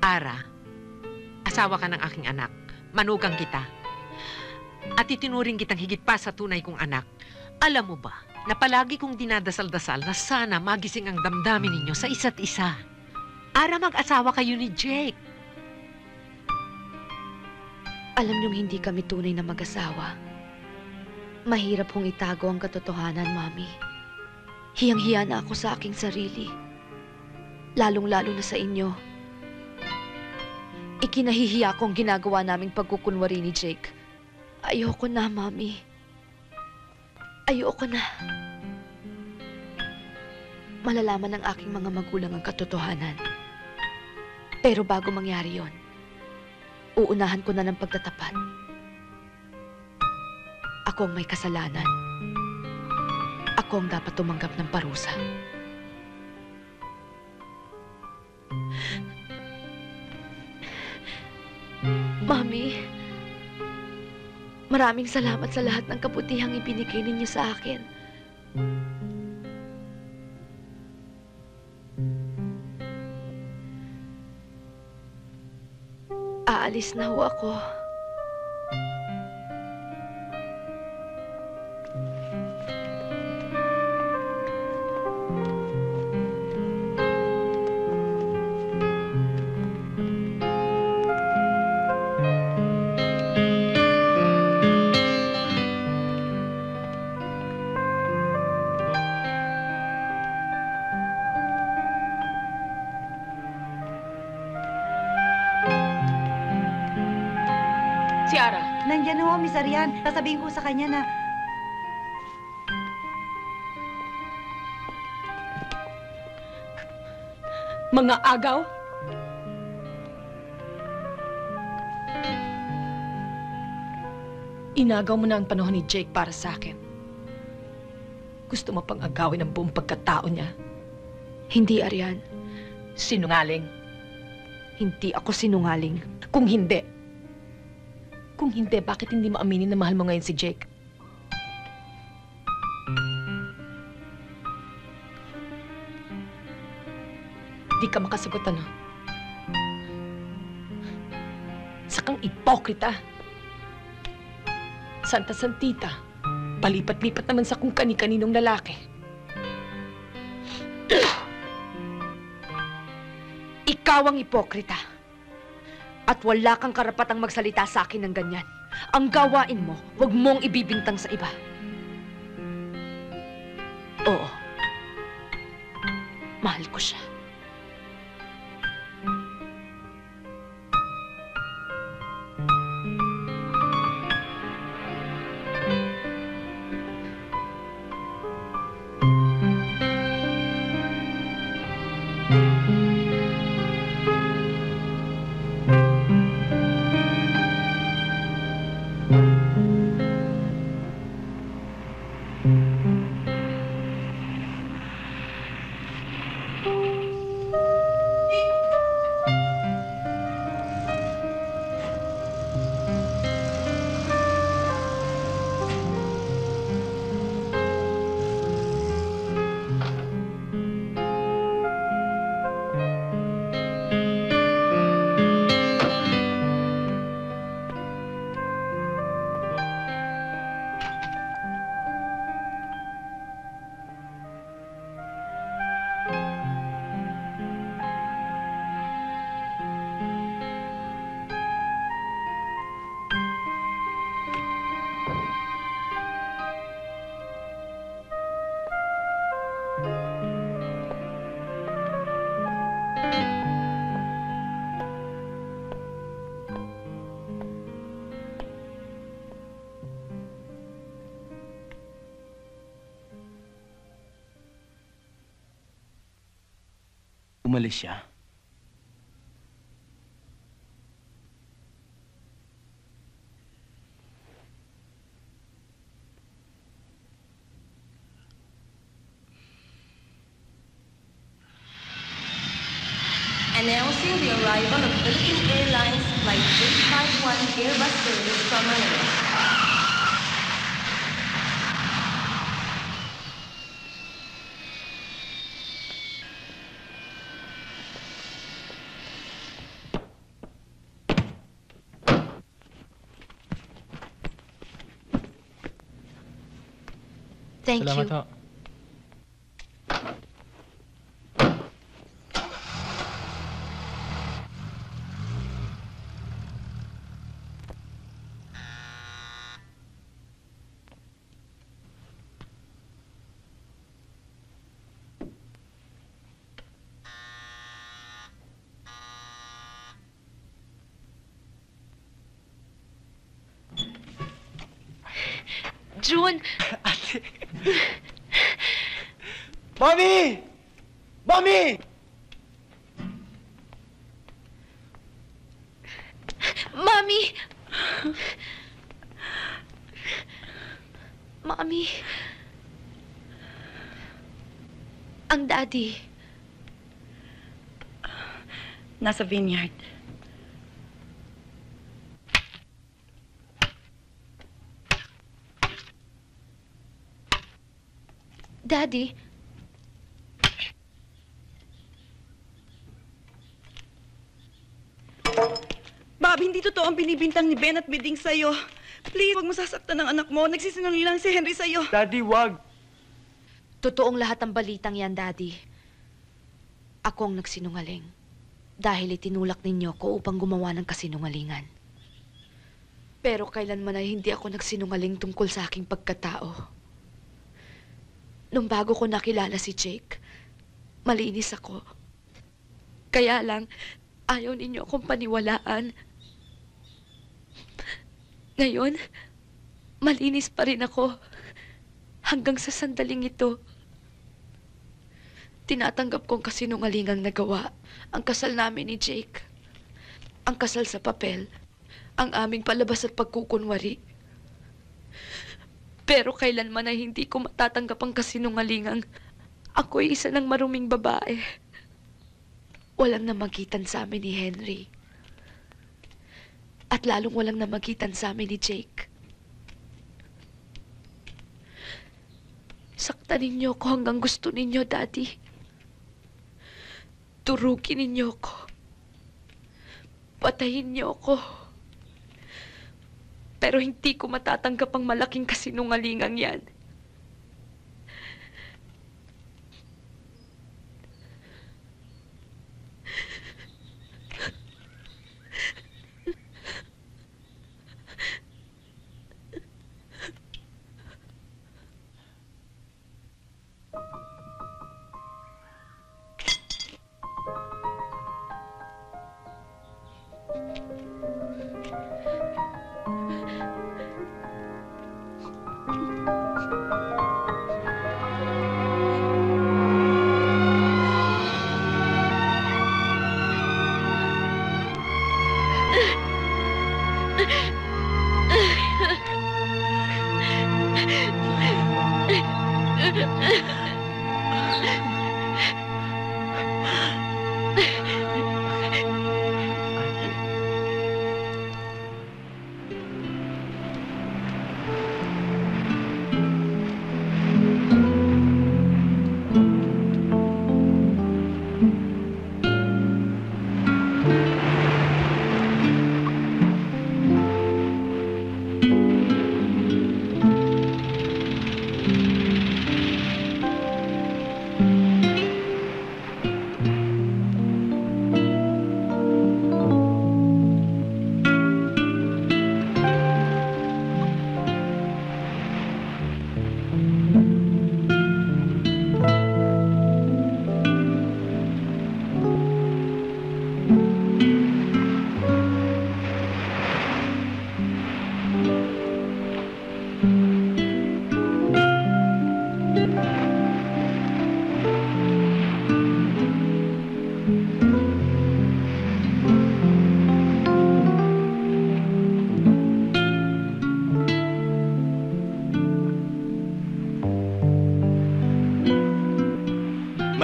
Ara, asawa ka ng aking anak. Manugang kita. At itinuring kitang higit pa sa tunay kong anak. Alam mo ba, na palagi kong dinadasal-dasal na sana magising ang damdamin ninyo sa isa't isa. Ara, mag-asawa kayo ni Jake. Alam niyong hindi kami tunay na mag-asawa. Mahirap hong itago ang katotohanan, Mami. Hiyang-hiya na ako sa aking sarili. Lalong-lalo na sa inyo. Ikinahihiya ko ang ginagawa naming pagkukunwari ni Jake. Ayoko na, Mami. Ayoko na. Malalaman ng aking mga magulang ang katotohanan. Pero bago mangyari yon, uunahan ko na ng pagtatapat. Ako ang may kasalanan. Ako ang dapat tumanggap ng parusa. Mami, maraming salamat sa lahat ng kabutihang ibinigay ninyo sa akin. Aalis na ho ako. Si Ara. Nandyan ho, Miss Arian. Sasabihin ko sa kanya na... Mga agaw? Inagaw mo na ang panahon ni Jake para sa akin. Gusto mo pang agawin ang buong pagkatao niya? Hindi, Arian. Sinungaling. Hindi ako sinungaling. Kung hindi, bakit hindi mo aminin na mahal mo ngayon si Jake? Di ka makasagot, ano? Sakang ipokrita. Santa Santita. Palipat-lipat naman sa kung kani-kaninong lalaki. Ikaw ang ipokrita. At wala kang karapatang magsalita sa akin ng ganyan. Ang gawain mo, huwag mong ibibintang sa iba. Oo. Mahal ko siya. Umalis siya. And Announcing the arrival of Philippine Airlines Flight 851 Airbus service from Manila. Thank Salamat you. ho. June! Mommy! Mommy! Mommy! Mommy! Ang daddy. Nasa vineyard. Daddy? Bob, hindi totoo ang binibintang ni Ben at Biding sa'yo. Please, huwag mo sasaktan ng anak mo. Nagsisinungaling lang si Henry sa'yo. Daddy, wag. Totoong lahat ng balitang yan, Daddy. Ako ang nagsinungaling. Dahil itinulak ninyo ko upang gumawa ng kasinungalingan. Pero kailanman ay hindi ako nagsinungaling tungkol sa aking pagkatao. Nung bago ko nakilala si Jake, malinis ako. Kaya lang, ayaw ninyo akong paniwalaan. Ngayon, malinis pa rin ako. Hanggang sa sandaling ito. Tinatanggap kong kasinungalingang nagawa ang kasal namin ni Jake. Ang kasal sa papel, ang aming palabas at pagkukunwari. Pero kailanman ay hindi ko matatanggap ang kasinungalingang ako'y isa ng maruming babae. Walang namagitan sa amin ni Henry. At lalong walang namagitan sa amin ni Jake. Saktan ninyo ko hanggang gusto ninyo, Daddy. Turugin ninyo ko. Patayin niyo ako. Pero hindi ko matatanggap ang malaking kasinungalingang yan.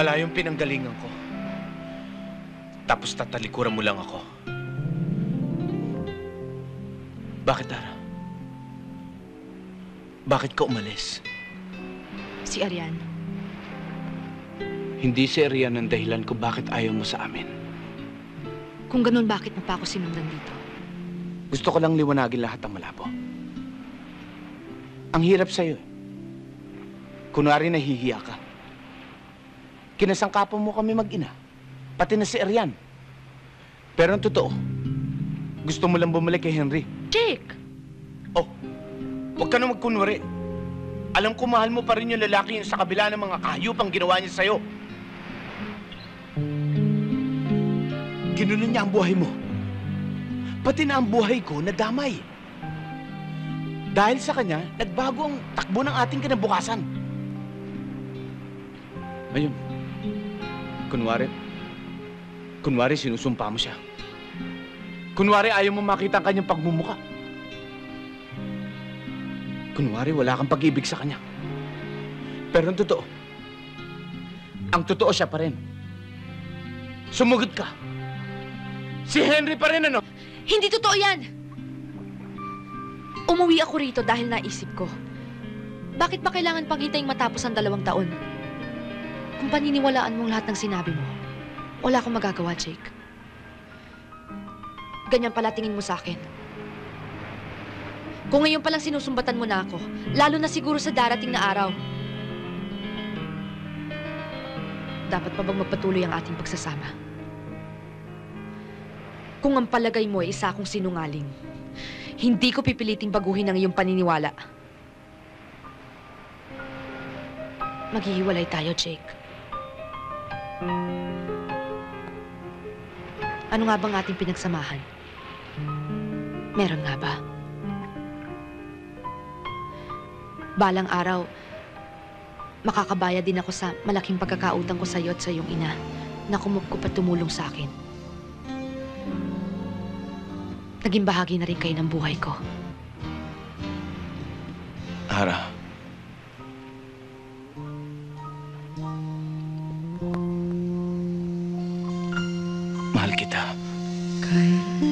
Malayong pinanggalingan ko. Tapos tatalikuran mo lang ako. Bakit, Ara? Bakit ka umalis? Si Arian. Hindi si Arian ang dahilan kung bakit ayaw mo sa amin. Kung ganun, bakit mo pa ako sinundan dito? Gusto ko lang liwanagin lahat ng malabo. Ang hirap sa'yo eh. Kunwari nahihiya ka. Kinasangkapan mo kami mag-ina. Pati na si Arian. Pero ang totoo, gusto mo lang bumalik kay Henry. Jake! Oh, huwag ka na magkunwari. Alam ko mahal mo pa rin yung lalaki yun sa kabila ng mga kahayupang ginawa niya sa'yo. Ginulo niya ang buhay mo. Pati na ang buhay ko nadamay. Dahil sa kanya, nagbago ang takbo ng ating kinabukasan. Ngayon, kunwari sinusumpa mo siya. Kunwari ayaw mo makita ang kanyang pagmumuka. Kunwari wala kang pag-ibig sa kanya. Pero ang totoo siya pa rin. Sumugot ka. Si Henry pa rin, ano? Hindi totoo yan! Umuwi ako rito dahil naisip ko. Bakit ba kailangan pang hintayin matapos ang 2 taon? Kung paniniwalaan mong lahat ng sinabi mo, wala akong magagawa, Jake. Ganyan pala tingin mo sa akin. Kung ngayon palang sinusumbatan mo na ako, lalo na siguro sa darating na araw, dapat pa bang magpatuloy ang ating pagsasama? Kung ang palagay mo ay isa akong sinungaling, hindi ko pipiliting baguhin ang iyong paniniwala. Maghihiwalay tayo, Jake. Ano nga bang ating pinagsamahan? Meron nga ba? Balang araw, makakabayad din ako sa malaking pagkakautang ko sa iyo at sa iyong ina na kumupkup at tumulong sa akin. Naging bahagi na rin kayo ng buhay ko. Ara. Mahal kita. Kailan